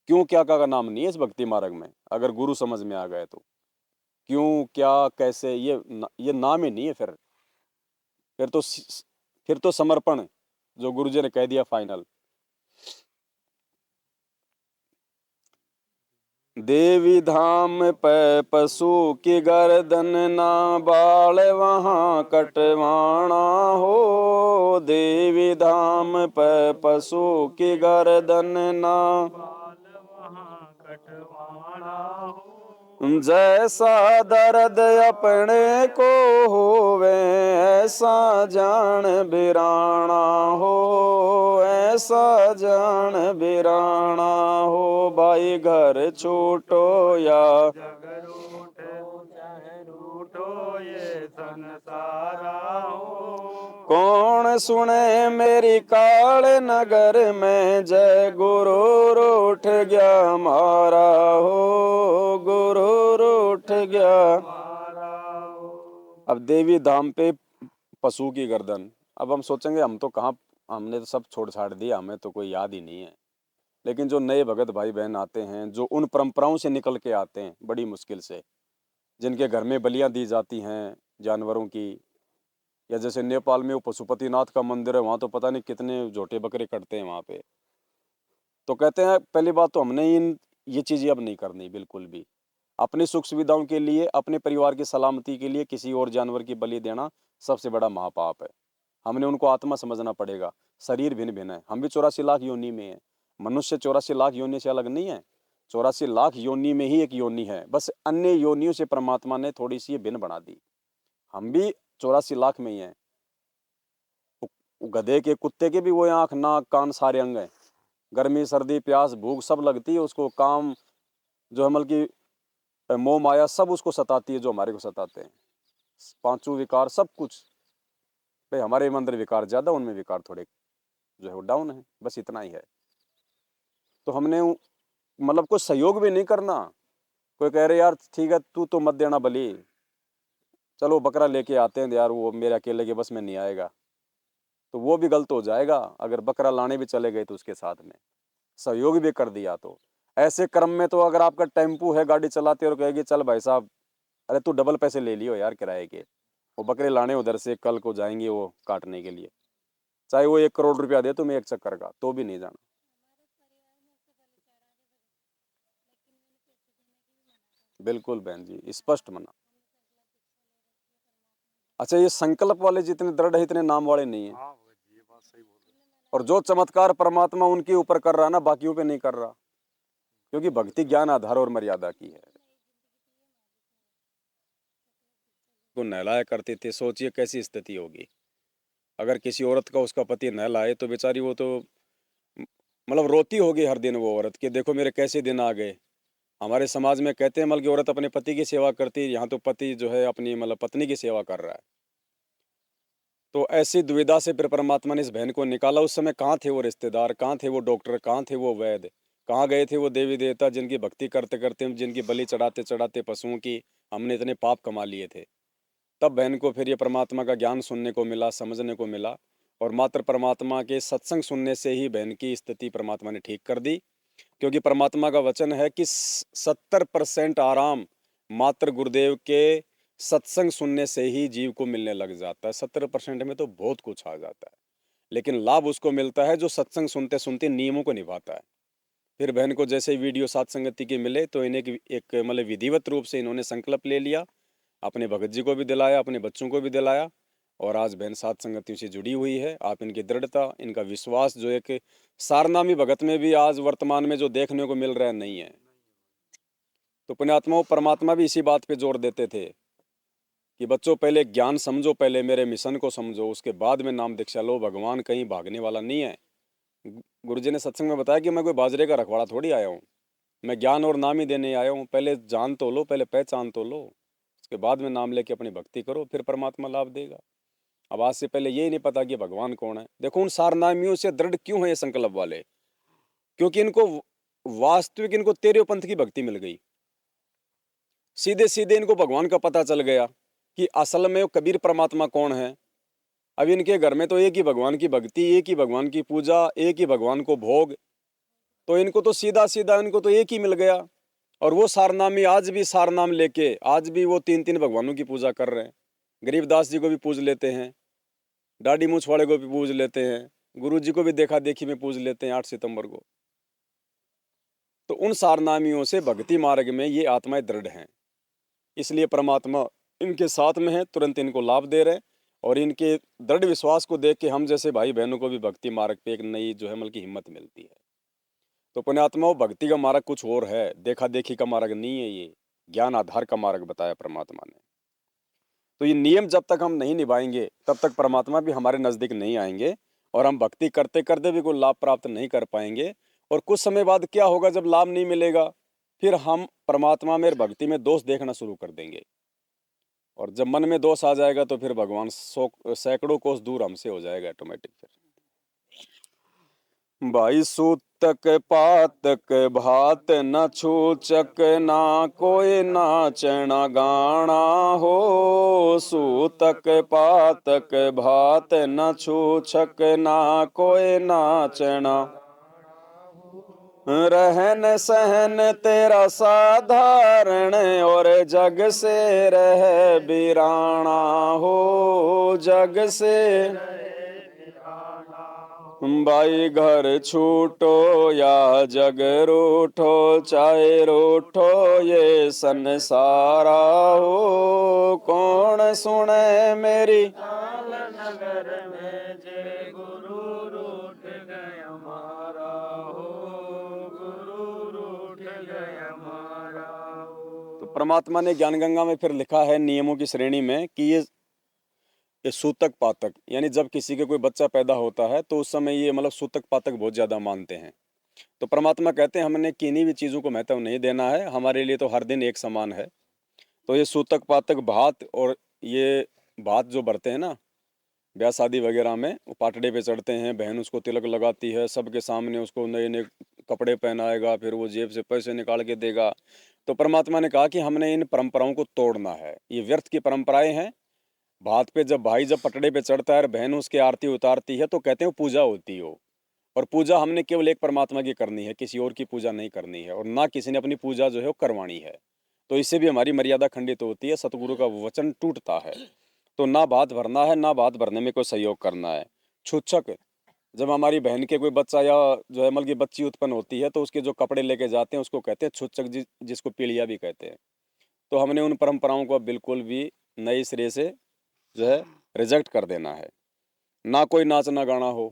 क्यों क्या का नाम नहीं है इस भक्ति मार्ग में। अगर गुरु समझ में आ गए तो क्यों क्या कैसे ये नाम ही नहीं है। फिर तो समर्पण, जो गुरुजी ने कह दिया फाइनल। देवी धाम पे पशु की गर्दन, ना बाल वहाँ कटवाना हो। देवी धाम पे पशु की गर्दन, ना जैसा दर्द अपने को होवे, ऐसा जान बिराना हो, ऐसा जान बिराना हो। भाई घर छूटो या कौन सुने मेरी काल नगर में, जय गुरु रूठ गया हमारा हो, गुरु रूठ गया। अब देवी धाम पे पशु की गर्दन। अब हम सोचेंगे हम तो कहाँ, हमने तो सब छोड़ छाड़ दिया, हमें तो कोई याद ही नहीं है। लेकिन जो नए भगत भाई बहन आते हैं, जो उन परंपराओं से निकल के आते हैं बड़ी मुश्किल से, जिनके घर में बलियां दी जाती हैं जानवरों की, या जैसे नेपाल में वो पशुपतिनाथ का मंदिर है, वहाँ तो पता नहीं कितने झोटे बकरे कटते हैं वहाँ पे। तो कहते हैं पहली बात तो हमने ये चीज़ें अब नहीं करनी बिल्कुल भी। अपनी सुख सुविधाओं के लिए, अपने परिवार की सलामती के लिए किसी और जानवर की बलि देना सबसे बड़ा महापाप है। हमने उनको आत्मा समझना पड़ेगा। शरीर भिन्न भिन्न है, हम भी 84 लाख योनि में हैं। मनुष्य 84 लाख योनि से अलग नहीं है। 84 लाख योनि में ही एक योनि है, बस अन्य योनियों से परमात्मा ने थोड़ी सी भिन्न बना दी। हम भी 84 लाख में ही हैं। गधे के, कुत्ते के भी वो आँख नाक कान सारे अंग हैं। गर्मी सर्दी प्यास भूख सब लगती है उसको, काम जो है मतलब कि मोह माया सब उसको सताती है, जो हमारे को सताते हैं। पांचों विकार सब कुछ भाई, हमारे अंदर विकार ज़्यादा, उनमें विकार थोड़े जो है वो डाउन है, बस इतना ही है। तो हमने मतलब कोई सहयोग भी नहीं करना। कोई कह रहे यार ठीक है तू तो मत देना बलि, चलो बकरा लेके आते हैं यार, वो मेरे अकेले के बस में नहीं आएगा, तो वो भी गलत हो जाएगा। अगर बकरा लाने भी चले गए तो उसके साथ में सहयोग भी कर दिया, तो ऐसे क्रम में तो अगर आपका टेम्पू है गाड़ी चलाते और कहेगी चल भाई साहब, अरे तू डबल पैसे ले लियो यार किराए के, वो बकरे लाने उधर से कल को जाएंगे वो काटने के लिए, चाहे वो 1 करोड़ रुपया दे तुम्हें एक चक्कर का, तो भी नहीं जाना। बिल्कुल बहन जी, स्पष्ट मना। अच्छा, ये संकल्प वाले जितने दृढ़ है इतने नाम वाले नहीं है। हाँ भगत जी, ये बात सही बोल रहे और जो चमत्कार परमात्मा उनके ऊपर कर रहा है ना, बाकियों पे नहीं कर रहा, क्योंकि भक्ति ज्ञान आधार और मर्यादा की है। को नहलाया करते थे, सोचिए कैसी स्थिति होगी अगर किसी औरत का उसका पति नहलाए, तो बेचारी वो तो मतलब रोती होगी हर दिन वो औरत कि देखो मेरे कैसे दिन आ गए। हमारे समाज में कहते हैं मतलब कि औरत अपने पति की सेवा करती है, यहाँ तो पति जो है अपनी मतलब पत्नी की सेवा कर रहा है। तो ऐसी दुविधा से फिर परमात्मा ने इस बहन को निकाला। उस समय कहाँ थे वो रिश्तेदार, कहाँ थे वो डॉक्टर, कहाँ थे वो वैद्य, कहाँ गए थे वो देवी देवता जिनकी भक्ति करते करते, जिनकी बलि चढ़ाते चढ़ाते पशुओं की हमने इतने पाप कमा लिए थे। तब बहन को फिर ये परमात्मा का ज्ञान सुनने को मिला, समझने को मिला, और मात्र परमात्मा के सत्संग सुनने से ही बहन की स्थिति परमात्मा ने ठीक कर दी। क्योंकि परमात्मा का वचन है कि 70% आराम मात्र गुरुदेव के सत्संग सुनने से ही जीव को मिलने लग जाता है। 70% में तो बहुत कुछ आ जाता है, लेकिन लाभ उसको मिलता है जो सत्संग सुनते सुनते नियमों को निभाता है। फिर बहन को जैसे ही वीडियो सात संगति के मिले तो इन्हें एक मतलब विधिवत रूप से इन्होंने संकल्प ले लिया, अपने भगत जी को भी दिलाया, अपने बच्चों को भी दिलाया, और आज बहन सात संगतियों से जुड़ी हुई है। आप इनकी दृढ़ता, इनका विश्वास जो एक सारनामी भगत में भी आज वर्तमान में जो देखने को मिल रहा है नहीं है। तो पुण्यात्माओं, परमात्मा भी इसी बात पे जोर देते थे कि बच्चों पहले ज्ञान समझो, पहले मेरे मिशन को समझो, उसके बाद में नाम दीक्षा लो। भगवान कहीं भागने वाला नहीं है। गुरुजी ने सत्संग में बताया कि मैं कोई बाजरे का रखवाड़ा थोड़ी आया हूँ, मैं ज्ञान और नाम ही देने आया हूँ। पहले जान तो लो, पहले पहचान तो लो, उसके बाद में नाम लेके अपनी भक्ति करो, फिर परमात्मा लाभ देगा। अब आज से पहले ये नहीं पता कि भगवान कौन है। देखो उन सारनामियों से दृढ़ क्यों है ये संकल्प वाले, क्योंकि इनको वास्तविक, इनको तेरे पंथ की भक्ति मिल गई। सीधे सीधे इनको भगवान का पता चल गया कि असल में वो कबीर परमात्मा कौन है। अब इनके घर में तो एक ही भगवान की भक्ति, एक ही भगवान की पूजा, एक ही भगवान को भोग, तो इनको तो सीधा सीधा इनको तो एक ही मिल गया। और वो सारनामी आज भी सारनाम लेके आज भी वो 3 3 भगवानों की पूजा कर रहे हैं। गरीबदास जी को भी पूज लेते हैं, दाढ़ी मूछ वाले को भी पूज लेते हैं, गुरु जी को भी देखा देखी में पूज लेते हैं 8 सितंबर को। तो उन सारनामियों से भक्ति मार्ग में ये आत्माएं दृढ़ हैं, इसलिए परमात्मा इनके साथ में है, तुरंत इनको लाभ दे रहे हैं। और इनके दृढ़ विश्वास को देख के हम जैसे भाई बहनों को भी भक्ति मार्ग पे एक नई जो है मतलब हिम्मत मिलती है। तो पुण्यात्माओं, भक्ति का मार्ग कुछ और है, देखा देखी का मार्ग नहीं है, ये ज्ञान आधार का मार्ग बताया परमात्मा ने। तो ये नियम जब तक हम नहीं निभाएंगे तब तक परमात्मा भी हमारे नज़दीक नहीं आएंगे, और हम भक्ति करते करते भी कोई लाभ प्राप्त नहीं कर पाएंगे। और कुछ समय बाद क्या होगा, जब लाभ नहीं मिलेगा, फिर हम परमात्मा में भक्ति में दोष देखना शुरू कर देंगे। और जब मन में दोष आ जाएगा तो फिर भगवान सैकड़ों कोस दूर हमसे हो जाएगा ऑटोमेटिक। फिर भाई सूतक पातक भात न छूचक ना कोई नाचना गाना हो। सूतक पातक भात न छूचक ना कोई नाचना। रहन सहन तेरा साधारण और जग से रह बिराना हो। जग से भाई घर छूटो या जग रूठो चाहे रूठो ये संसारा हो। कौन सुने मेरी नगर में जय गुरु रूठ गए हमारा हो। गुरु रूठ गए हमारा हो। तो परमात्मा ने ज्ञान गंगा में फिर लिखा है नियमों की श्रेणी में कि ये सूतक पातक, यानी जब किसी के कोई बच्चा पैदा होता है तो उस समय ये मतलब सूतक पातक बहुत ज़्यादा मानते हैं। तो परमात्मा कहते हैं हमने किन्हीं भी चीज़ों को महत्व नहीं देना है, हमारे लिए तो हर दिन एक समान है। तो ये सूतक पातक भात और ये भात जो भरते हैं ना ब्याह शादी वगैरह में, वो पाटड़े पे चढ़ते हैं, बहन उसको तिलक लगाती है, सबके सामने उसको नए नए कपड़े पहनाएगा, फिर वो जेब से पैसे निकाल के देगा। तो परमात्मा ने कहा कि हमने इन परंपराओं को तोड़ना है, ये व्यर्थ की परंपराएं हैं। भात पे जब भाई जब पटड़े पे चढ़ता है और बहन उसकी आरती उतारती है तो कहते हैं वो पूजा होती हो। और पूजा हमने केवल एक परमात्मा की करनी है, किसी और की पूजा नहीं करनी है, और ना किसी ने अपनी पूजा जो है वो करवानी है। तो इससे भी हमारी मर्यादा खंडित होती है, सतगुरु का वचन टूटता है। तो ना बात भरना है, ना बात भरने में कोई सहयोग करना है। छूछक, जब हमारी बहन के कोई बच्चा या जो है मतलब की बच्ची उत्पन्न होती है तो उसके जो कपड़े लेके जाते हैं उसको कहते हैं छूछक, जिसको पीलिया भी कहते हैं। तो हमने उन परंपराओं को बिल्कुल भी नए सिरे से जो है रिजेक्ट कर देना है। ना कोई नाचना गाना हो,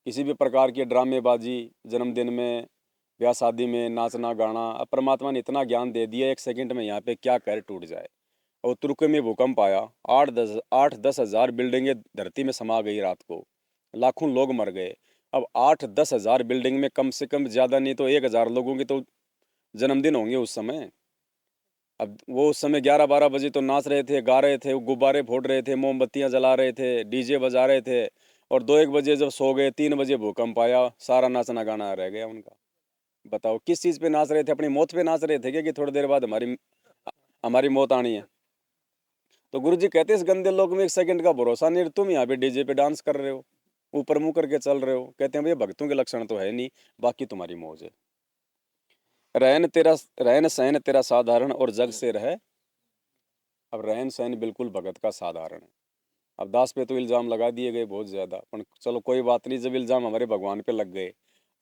किसी भी प्रकार की ड्रामेबाजी, जन्मदिन में, ब्याह शादी में नाचना गाना। अब परमात्मा ने इतना ज्ञान दे दिया, एक सेकंड में यहाँ पे क्या कर टूट जाए। और तुर्की में भूकंप आया, 8-10 हज़ार बिल्डिंगें धरती में समा गई रात को, लाखों लोग मर गए। अब 8-10 हज़ार बिल्डिंग में कम से कम ज़्यादा नहीं तो 1,000 लोगों के तो जन्मदिन होंगे उस समय। अब वो उस समय 11-12 बजे तो नाच रहे थे, गा रहे थे, वो गुब्बारे फोड़ रहे थे, मोमबत्तियां जला रहे थे, डीजे बजा रहे थे। और 2-1 बजे जब सो गए, 3 बजे भूकंप आया, सारा नाचना गाना रह गया उनका। बताओ किस चीज़ पे नाच रहे थे? अपनी मौत पे नाच रहे थे क्या कि थोड़ी देर बाद हमारी हमारी मौत आनी है? तो गुरु जी कहते हैं इस गंदे लोक में एक सेकंड का भरोसा नहीं, तुम यहाँ पे डीजे पे डांस कर रहे हो, ऊपर मुंह करके चल रहे हो। कहते हैं भैया भक्तों के लक्षण तो है नहीं, बाकी तुम्हारी मौज है। रहन सहन तेरा साधारण और जग से रहे। अब रहन सहन बिल्कुल भगत का साधारण है। अब दास पे तो इल्ज़ाम लगा दिए गए बहुत ज़्यादा, पर चलो कोई बात नहीं, जब इल्ज़ाम हमारे भगवान पे लग गए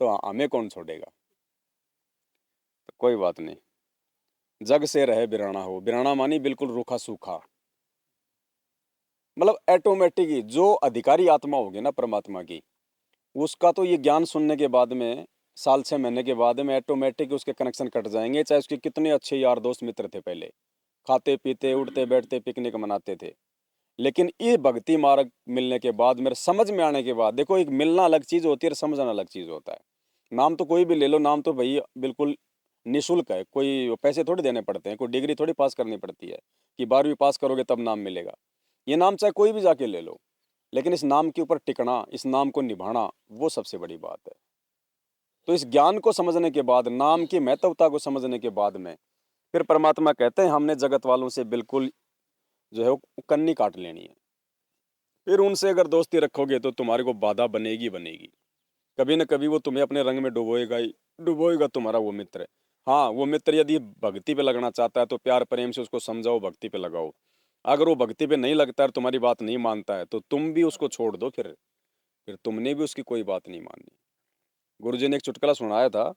तो हमें कौन छोड़ेगा। तो कोई बात नहीं, जग से रहे बिराना हो। बिराना मानी बिल्कुल रूखा सूखा, मतलब ऑटोमेटिक ही जो अधिकारी आत्मा होगी ना परमात्मा की, उसका तो ये ज्ञान सुनने के बाद में, साल 6 महीने के बाद में ऑटोमेटिक उसके कनेक्शन कट जाएंगे, चाहे उसके कितने अच्छे यार दोस्त मित्र थे पहले, खाते पीते उठते बैठते पिकनिक मनाते थे। लेकिन ये भक्ति मार्ग मिलने के बाद, मेरे समझ में आने के बाद, देखो एक मिलना अलग चीज़ होती है और समझना अलग चीज़ होता है। नाम तो कोई भी ले लो, नाम तो भाई बिल्कुल निःशुल्क है, कोई पैसे थोड़ी देने पड़ते हैं, कोई डिग्री थोड़ी पास करनी पड़ती है कि 12वीं पास करोगे तब नाम मिलेगा। ये नाम चाहे कोई भी जाके ले लो, लेकिन इस नाम के ऊपर टिकना, इस नाम को निभाना, वो सबसे बड़ी बात है। तो इस ज्ञान को समझने के बाद, नाम की महत्वता को समझने के बाद में, फिर परमात्मा कहते हैं हमने जगत वालों से बिल्कुल जो है वो कन्नी काट लेनी है। फिर उनसे अगर दोस्ती रखोगे तो तुम्हारे को बाधा बनेगी बनेगी, कभी न कभी वो तुम्हें अपने रंग में डुबोएगा ही डुबोएगा, तुम्हारा वो मित्र। हाँ, वो मित्र यदि भक्ति पे लगना चाहता है तो प्यार प्रेम से उसको समझाओ, भक्ति पे लगाओ। अगर वो भक्ति पे नहीं लगता है और तुम्हारी बात नहीं मानता है तो तुम भी उसको छोड़ दो, फिर तुमने भी उसकी कोई बात नहीं माननी। गुरुजी ने एक चुटकुला सुनाया था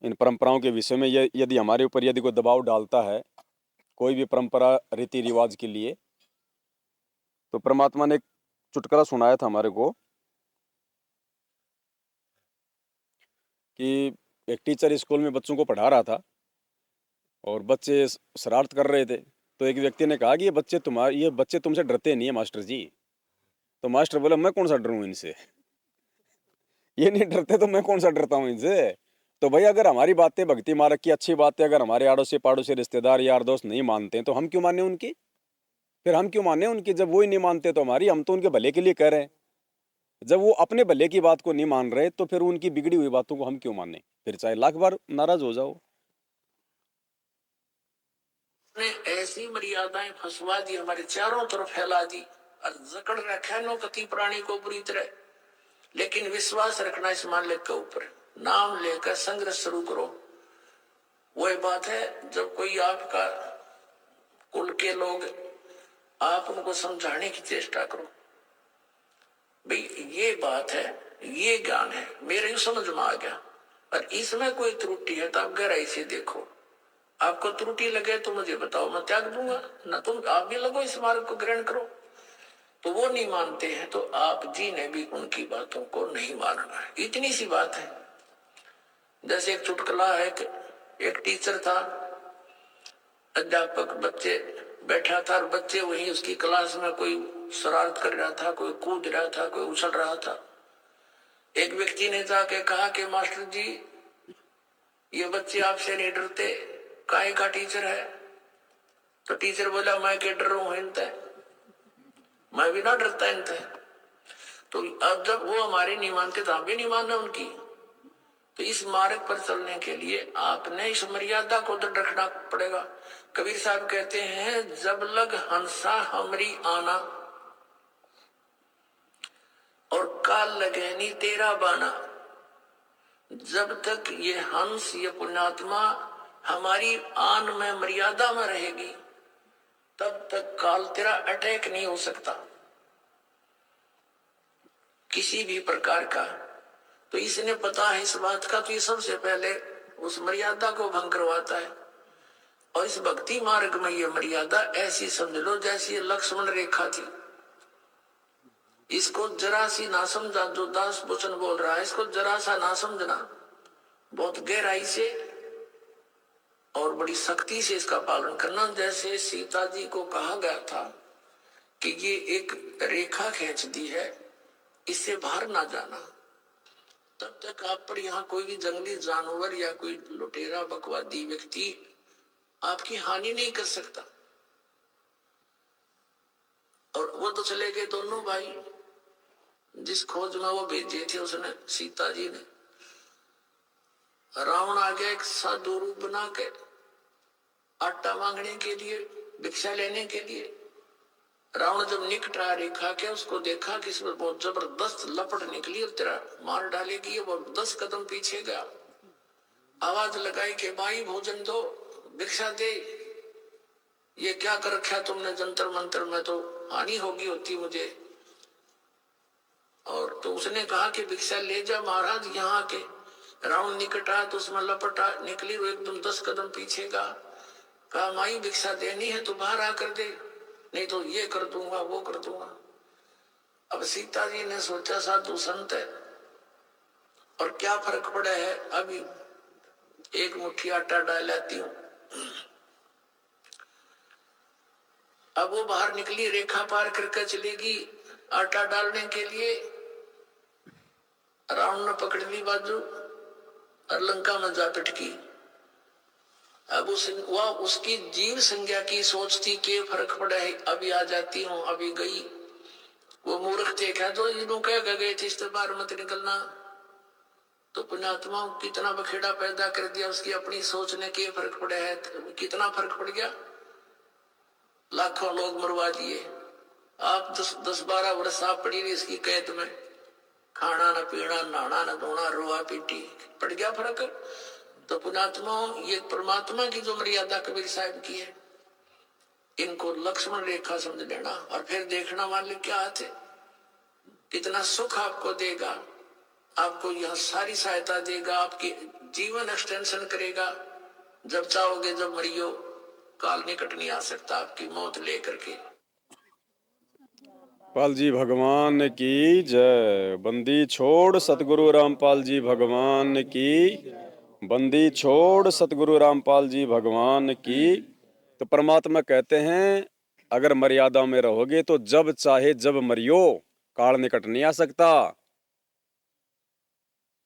इन परंपराओं के विषय में। यदि हमारे ऊपर यदि कोई दबाव डालता है कोई भी परंपरा रीति रिवाज के लिए, तो परमात्मा ने एक चुटकुला सुनाया था हमारे को कि एक टीचर स्कूल में बच्चों को पढ़ा रहा था और बच्चे शरारत कर रहे थे। तो एक व्यक्ति ने कहा कि ये बच्चे तुमसे डरते नहीं है मास्टर जी। तो मास्टर बोला मैं कौन सा डरूं इनसे, ये नहीं डरते तो मैं कौन सा डरता हूँ इनसे। तो भाई अगर हमारी बातें भक्ति मार्ग की अच्छी बातें अगर हमारे आड़ोसी पाड़ोसी रिश्तेदार यार दोस्त नहीं मानते हैं तो हम क्यों माने उनकी? फिर हम क्यों माने उनकी जब वो ही नहीं मानते तो हमारी, हम तो उनके भले के लिए कह रहे हैं। जब वो अपने भले की बात को नहीं मान रहे तो फिर उनकी बिगड़ी हुई बातों को हम क्यों माने, फिर चाहे लाख बार नाराज हो जाओ। ने ऐसी मर्यादाएं फंसवा दी, हमारे चारों तरफ फैला दी और जकड़ रखा नो कति प्राणी को बुरी तरह। लेकिन विश्वास रखना इस मालिक के ऊपर, नाम लेकर संघर्ष शुरू करो। वही बात है, जब कोई आपका कुल के लोग, आप उनको समझाने की चेष्टा करो, भाई ये बात है, ये ज्ञान है, मेरे ही समझ में आ गया, और इसमें कोई त्रुटि है तो आप गहराई से देखो। आपको त्रुटि लगे तो मुझे बताओ, मैं त्याग दूंगा, ना तुम आप भी लगो इस मार्ग को ग्रहण करो। तो वो नहीं मानते हैं तो आप जी ने भी उनकी बातों को नहीं मानना है, इतनी सी बात है। जैसे एक चुटकुला है कि एक टीचर था, अध्यापक बच्चे बैठा था और बच्चे वहीं उसकी क्लास में कोई शरारत कर रहा था, कोई कूद रहा था, कोई उछल रहा था। एक व्यक्ति ने जाके कहा कि मास्टर जी, ये बच्चे आपसे नहीं डरते, काहे का टीचर है? तो टीचर बोला, मैं क्या डर रहा हूं इनसे, मैं भी ना डरता इनसे। तो अब जब वो हमारे नहीं मानते तो हम भी नहीं मानना उनकी। तो इस मार्ग पर चलने के लिए आपने इस मर्यादा को दृढ़ रखना पड़ेगा। कबीर साहब कहते हैं, जब लग हंसा हमरी आना और काल लगैनी तेरा बाना। जब तक ये हंस, ये पुण्यात्मा हमारी आन में, मर्यादा में रहेगी, तब तक काल तेरा अटैक नहीं हो सकता किसी भी प्रकार का। तो इसने पता है इस बात का, तो ये सबसे पहले उस मर्यादा को भंग करवाता है। और इस भक्ति मार्ग में ये मर्यादा ऐसी समझ लो जैसी ये लक्ष्मण रेखा थी। इसको जरा सी ना समझा, जो दास वचन बोल रहा है, इसको जरा सा ना समझना, बहुत गहराई से और बड़ी सख्ती से इसका पालन करना। जैसे सीता जी को कहा गया था कि ये एक रेखा खींच दी है, इससे बाहर ना जाना, तब तक आप पर यहाँ कोई भी जंगली जानवर या कोई लुटेरा बकवादी व्यक्ति आपकी हानि नहीं कर सकता। और वो तो चले गए दोनों भाई, जिस खोज में वो भेजे थे उसने, सीता जी ने। रावण आ गया एक साधु रूप बना के, आटा मांगने के लिए, भिक्षा लेने के लिए। रावण जब निकट आया रेखा के, उसको देखा कि इसमें बहुत जबरदस्त लपट निकली और तेरा मार डालेगी। वो 10 कदम पीछे गया, आवाज लगाई कि भाई भोजन दो, भिक्षा दे, ये क्या कर रखा तुमने जंतर मंतर में, तो हानि होगी होती मुझे। और तो उसने कहा कि भिक्षा ले जा महाराज। यहाँ के रावण निकट आया तो उसमें लपटा निकली, वो एकदम 10 कदम पीछे का। कहा माई भिक्षा देनी है तो बाहर आकर दे, नहीं तो ये कर दूंगा, वो कर दूंगा। अब सीता जी ने सोचा साधु संत है और क्या फर्क पड़ा है, अभी एक मुट्ठी आटा डाल लाती हूं। अब वो बाहर निकली, रेखा पार करके चलेगी आटा डालने के लिए। रावण ने पकड़ ली बाजू और लंका में जा पिटकी। अब उसकी जीव संज्ञा की सोच थी कि फर्क पड़ा है, अभी आ जाती हूँ, अभी गई। वो मूर्ख थे, क्या तो इन्हों कह गए थे इस बार मत निकलना। तो पुण्यात्मा कितना बखेड़ा पैदा कर दिया उसकी अपनी सोच ने, कि फर्क पड़ा है, कितना फर्क पड़ गया, लाखों लोग मरवा दिए। आप 10-12 वर्ष आप पड़ी रही इसकी कैद में, खाना न पीना, नहाना न धोना, रोआ पीटी, पड़ गया फर्क। तो पुण्यात्मा, ये परमात्मा की जो मर्यादा कबीर साहब की है, इनको लक्ष्मण रेखा समझ लेना और फिर देखना मालिक क्या हाथ है, कितना सुख आपको देगा, आपको यह सारी सहायता देगा, आपकी जीवन एक्सटेंशन करेगा। जब चाहोगे जब मरियो, काल निकट नहीं आ सकता आपकी मौत लेकर के। पाल जी भगवान की जय। बंदी छोड़ सतगुरु रामपाल जी भगवान की, बंदी छोड़ सतगुरु रामपाल जी भगवान की। तो परमात्मा कहते हैं, अगर मर्यादा में रहोगे तो जब चाहे जब मरियो, काल निकट नहीं आ सकता।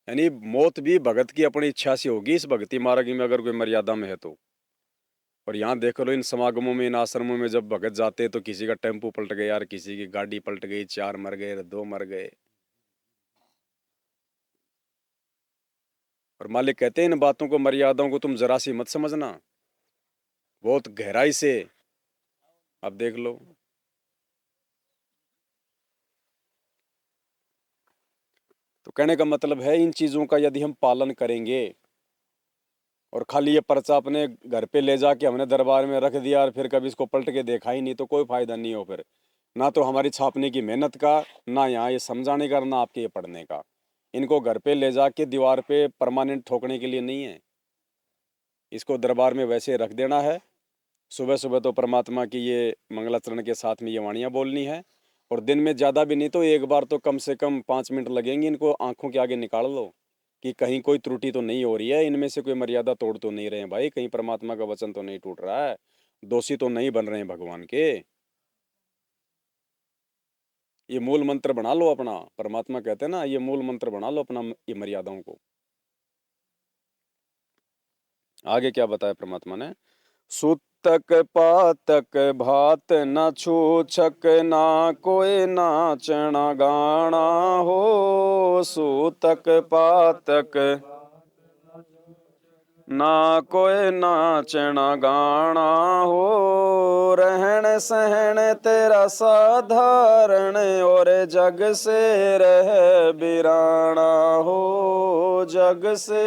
यानी मौत भी भगत की अपनी इच्छा से होगी, इस भक्ति मार्ग में अगर कोई मर्यादा में है तो। और यहाँ देख लो, इन समागमों में, इन आश्रमों में जब भगत जाते हैं तो किसी का टेम्पो पलट गया यार, किसी की गाड़ी पलट गई, 4 मर गए, 2 मर गए। और मालिक कहते हैं इन बातों को, मर्यादाओं को तुम जरा सी मत समझना, बहुत गहराई से आप देख लो। तो कहने का मतलब है इन चीज़ों का यदि हम पालन करेंगे और खाली ये पर्चा अपने घर पे ले जाके हमने दरबार में रख दिया और फिर कभी इसको पलट के देखा ही नहीं, तो कोई फायदा नहीं हो फिर। ना तो हमारी छापने की मेहनत का, ना यहाँ ये समझाने का, ना आपके ये पढ़ने का। इनको घर पे ले जाके दीवार पे परमानेंट ठोकने के लिए नहीं है, इसको दरबार में वैसे रख देना है। सुबह सुबह तो परमात्मा की ये मंगलाचरण के साथ में ये वाणियाँ बोलनी है, और दिन में ज़्यादा भी नहीं तो एक बार तो कम से कम 5 मिनट लगेंगे। इनको आंखों के आगे निकाल लो कि कहीं कोई त्रुटि तो नहीं हो रही है, इनमें से कोई मर्यादा तोड़ तो नहीं रहे हैं भाई, कहीं परमात्मा का वचन तो नहीं टूट रहा है, दोषी तो नहीं बन रहे हैं भगवान के। ये मूल मंत्र बना लो अपना, परमात्मा कहते हैं ना, ये मूल मंत्र बना लो अपना, ये मर्यादाओं को। आगे क्या बताया परमात्मा ने? सूतक पातक भात न छूछक, ना कोई नाचना गाना हो। सूतक पातक ना कोई नाचना गाना हो। रहन सहन तेरा साधारण, और जग से रह बिराना हो। जग से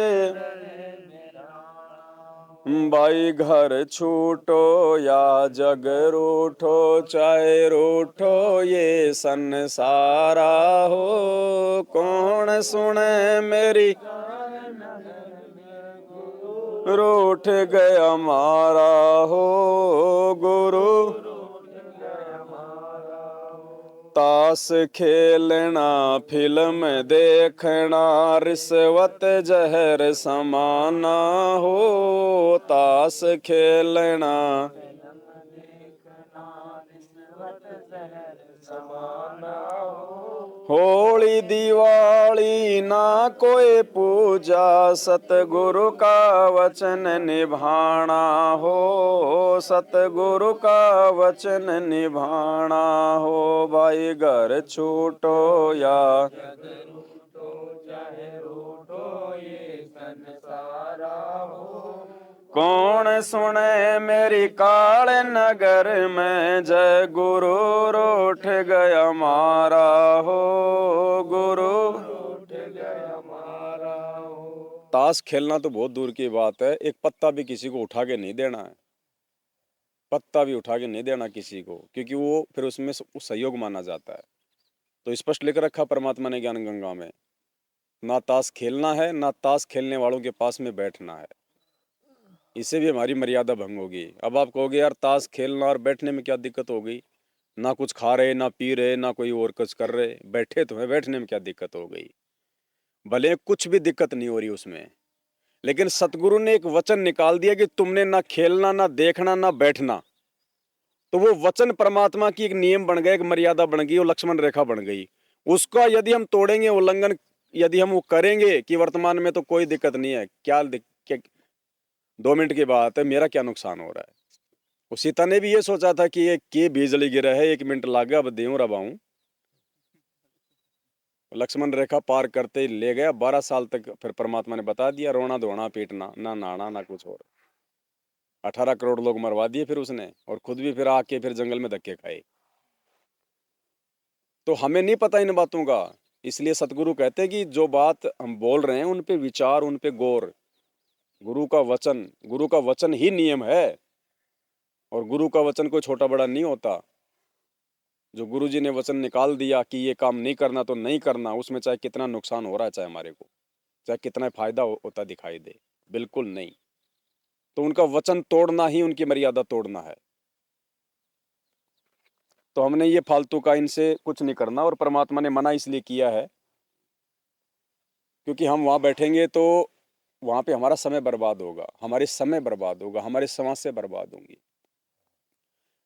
भाई घर छूटो या जग रूठो, चाहे रूठो ये संसारा हो। कौन सुने मेरी रूठ गया मारा हो। गुरु ताश खेलना फिल्म देखना, रिश्वत जहर समाना हो। ताश खेलना होली दिवाली ना कोई पूजा, सतगुरु का वचन निभाना हो। सतगुरु का वचन निभाना हो। भाई घर छूटो या कौन सुने मेरी काल नगर में, जय गुरु रूठ गया मारा हो। गुरु ताश खेलना तो बहुत दूर की बात है, एक पत्ता भी किसी को उठा के नहीं देना है, पत्ता भी उठा के नहीं देना किसी को, क्योंकि वो फिर उसमें सहयोग माना जाता है। तो स्पष्ट लिख रखा परमात्मा ने ज्ञान गंगा में, ना ताश खेलना है, ना ताश खेलने वालों के पास में बैठना है। इससे भी हमारी मर्यादा भंग होगी। अब आप कहोगे यार ताश खेलना और बैठने में क्या दिक्कत हो गई, ना कुछ खा रहे, ना पी रहे, ना कोई और कुछ कर रहे, बैठे तो है, बैठने में क्या दिक्कत हो गई? भले कुछ भी दिक्कत नहीं हो रही उसमें, लेकिन सतगुरु ने एक वचन निकाल दिया कि तुमने ना खेलना, ना देखना, ना बैठना। तो वो वचन परमात्मा की एक नियम बन गया, एक मर्यादा बन गई, वो लक्ष्मण रेखा बन गई। उसका यदि हम तोड़ेंगे, उल्लंघन यदि हम वो करेंगे कि वर्तमान में तो कोई दिक्कत नहीं है, क्या 2 मिनट की बात है, मेरा क्या नुकसान हो रहा है? वो सीता ने भी ये सोचा था कि ये के बिजली गिरा है, 1 मिनट लागा, अब देऊं रबाऊं। लक्ष्मण रेखा पार करते ही ले गया, 12 साल तक फिर परमात्मा ने बता दिया, रोना धोना पीटना, ना नहाना ना कुछ और। 18 करोड़ लोग मरवा दिए फिर उसने, और खुद भी फिर आके फिर जंगल में धक्के खाए। तो हमें नहीं पता इन बातों का, इसलिए सतगुरु कहते हैं कि जो बात हम बोल रहे हैं उन पे विचार, उन पे गौर। गुरु का वचन ही नियम है, और गुरु का वचन कोई छोटा बड़ा नहीं होता। जो गुरु जी ने वचन निकाल दिया कि ये काम नहीं करना तो नहीं करना, उसमें चाहे कितना नुकसान हो रहा है, चाहे हमारे को चाहे कितना फायदा होता दिखाई दे, बिल्कुल नहीं। तो उनका वचन तोड़ना ही उनकी मर्यादा तोड़ना है। तो हमने ये फालतू का इनसे कुछ नहीं करना, और परमात्मा ने मना इसलिए किया है क्योंकि हम वहाँ बैठेंगे तो वहाँ पे हमारा समय बर्बाद होगा, हमारे समय बर्बाद होगा, हमारे समाज से बर्बाद होंगी।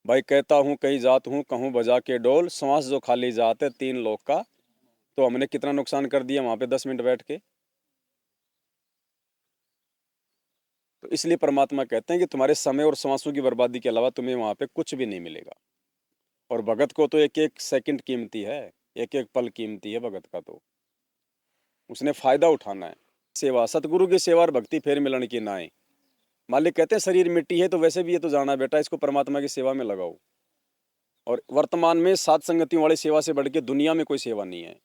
भाई कहता हूँ कहीं जात हूँ, कहूँ बजा के डोल, श्वास जो खाली जात है 3 लोक का। तो हमने कितना नुकसान कर दिया वहाँ पे 10 मिनट बैठ के। तो इसलिए परमात्मा कहते हैं कि तुम्हारे समय और श्वासों की बर्बादी के अलावा तुम्हें वहाँ पे कुछ भी नहीं मिलेगा। और भगत को तो एक एक सेकंड कीमती है, एक एक पल कीमती है भगत का, तो उसने फायदा उठाना है। सेवा सतगुरु की सेवा और भक्ति फेर मिलन की नाए। मालिक कहते हैं शरीर मिट्टी है तो वैसे भी ये तो जाना बेटा, इसको परमात्मा की सेवा में लगाओ। और वर्तमान में सात संगतियों वाली सेवा से बढ़ के दुनिया में कोई सेवा नहीं है,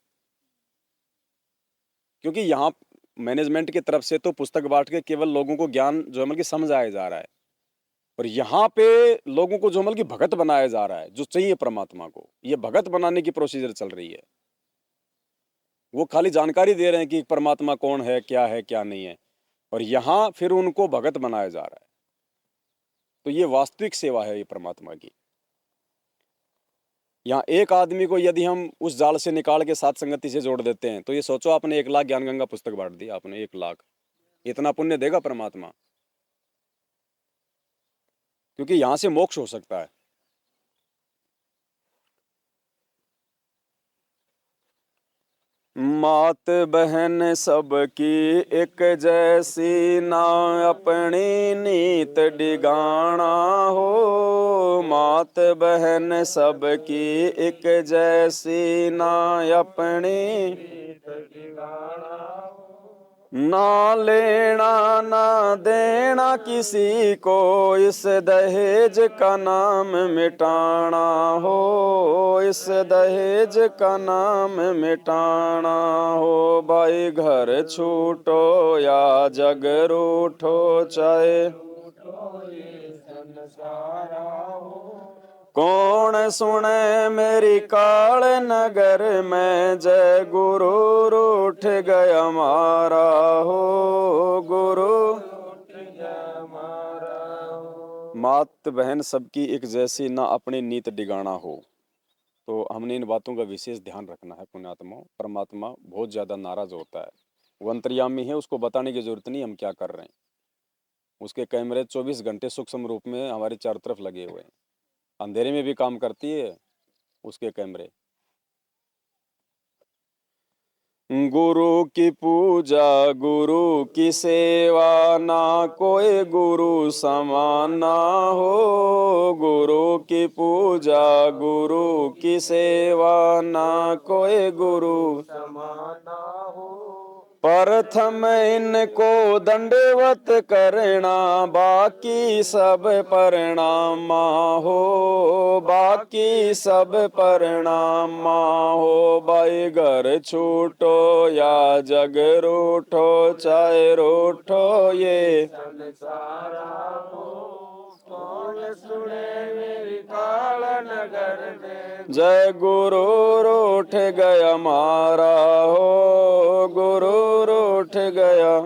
क्योंकि यहाँ मैनेजमेंट की तरफ से तो पुस्तक बांट के केवल लोगों को ज्ञान जो है मतलब कि समझाया जा रहा है, और यहाँ पे लोगों को जो मतलब कि भगत बनाया जा रहा है, जो चाहिए परमात्मा को, ये भगत बनाने की प्रोसीजर चल रही है। वो खाली जानकारी दे रहे हैं कि परमात्मा कौन है क्या नहीं है, और यहाँ फिर उनको भगत बनाया जा रहा है। तो ये वास्तविक सेवा है ये परमात्मा की। यहाँ एक आदमी को यदि हम उस जाल से निकाल के सात संगति से जोड़ देते हैं, तो ये सोचो आपने 1 लाख ज्ञान गंगा पुस्तक बांट दी, आपने 1 लाख, इतना पुण्य देगा परमात्मा? क्योंकि यहाँ से मोक्ष हो सकता है। मात बहन सबकी एक जैसी, ना अपनी नीत डिगाना हो। मात बहन सबकी एक जैसी, ना अपनी ना लेना ना देना किसी को, इस दहेज का नाम मिटाना हो। इस दहेज का नाम मिटाना हो। भाई घर छूटो या जग रूठो, चाहे कौन सुने मेरी काल नगर में, जय गुरु रूठ गया मारा हो। गुरु मात बहन सबकी एक जैसी, ना अपनी नीत डिगाना हो। तो हमने इन बातों का विशेष ध्यान रखना है पुण्यात्माओं। परमात्मा बहुत ज़्यादा नाराज होता है, वो अंतर्यामी है, उसको बताने की जरूरत नहीं हम क्या कर रहे हैं। उसके कैमरे 24 घंटे सूक्ष्म रूप में हमारे चारों तरफ लगे हुए हैं, अंधेरे में भी काम करती है उसके कैमरे। गुरु की पूजा गुरु की सेवा, ना कोई गुरु समाना हो। गुरु की पूजा गुरु की सेवा, ना कोई गुरु समाना हो। प्रथम इनको दंडवत करना, बाकी सब परिणाम हो। बाकी सब परिणाम हो। भाई घर छूटो या जग रूठो, चाहे रूठो ये संसारा हो। कौन सुने मेरी काल नगर में, जय गुरु रूठ गया मारा हो। गुरु रूठ गया।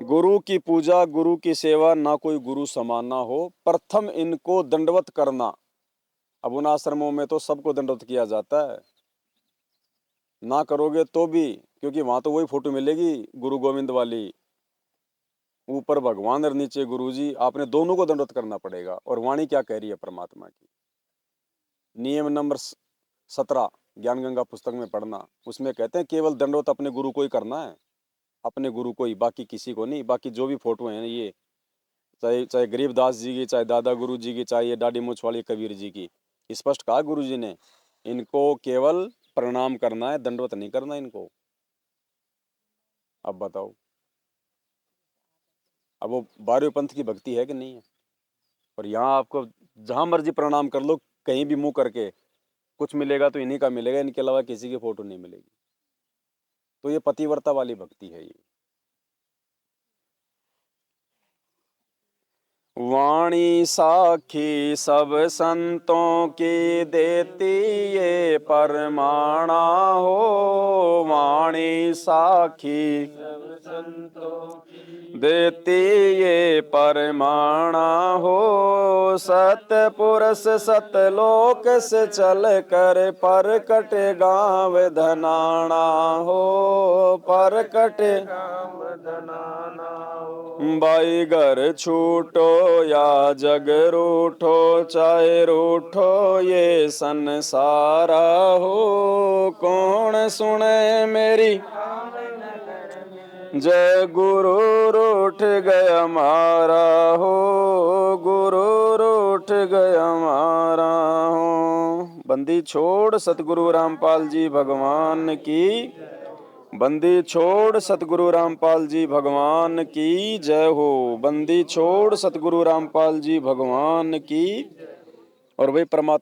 गुरु की पूजा गुरु की सेवा, ना कोई गुरु समाना हो। प्रथम इनको दंडवत करना। अब उन आश्रमों में तो सबको दंडवत किया जाता है, ना करोगे तो भी, क्योंकि वहां तो वही फोटो मिलेगी गुरु गोविंद वाली, ऊपर भगवान और नीचे गुरु जी। आपने दोनों को दंडवत करना पड़ेगा। और वाणी क्या कह रही है परमात्मा की? नियम नंबर 17 ज्ञान गंगा पुस्तक में पढ़ना, उसमें कहते हैं केवल दंडवत अपने गुरु को ही करना है, अपने गुरु को ही, बाकी किसी को नहीं। बाकी जो भी फोटो हैं ये, चाहे चाहे गरीबदास जी की, चाहे दादा गुरु जी की, चाहे ये दाढ़ी मूछ वाली कबीर जी की, स्पष्ट कहा गुरु जी ने, इनको केवल प्रणाम करना है, दंडवत नहीं करना इनको। अब बताओ, अब वो 12वें पंथ की भक्ति है कि नहीं है? और यहाँ आपको जहां मर्जी प्रणाम कर लो, कहीं भी मुंह करके, कुछ मिलेगा तो इन्हीं का मिलेगा, इनके अलावा किसी की फोटो नहीं मिलेगी। तो ये पतिव्रता वाली भक्ति है ये। वाणी साखी सब संतों की, देती ये परमाणा हो। वाणी साखी सब संतों की, देती ये परमाणा हो। सतपुरुष सतलोक से चल कर, परकट गाँव धनाना हो। परकट गाँव धनाना हो। बाई घर छूटो या जग रूठो, चाहे रूठो ये संसारा हो। कौन सुने मेरी जय गुरु रूठ गया मारा हो। गुरु रूठ गया मारा हो। बंदी छोड़ सतगुरु रामपाल जी भगवान की। बंदी छोड़ सतगुरु रामपाल जी भगवान की जय हो। बंदी छोड़ सतगुरु रामपाल जी भगवान की। और वही परमात्मा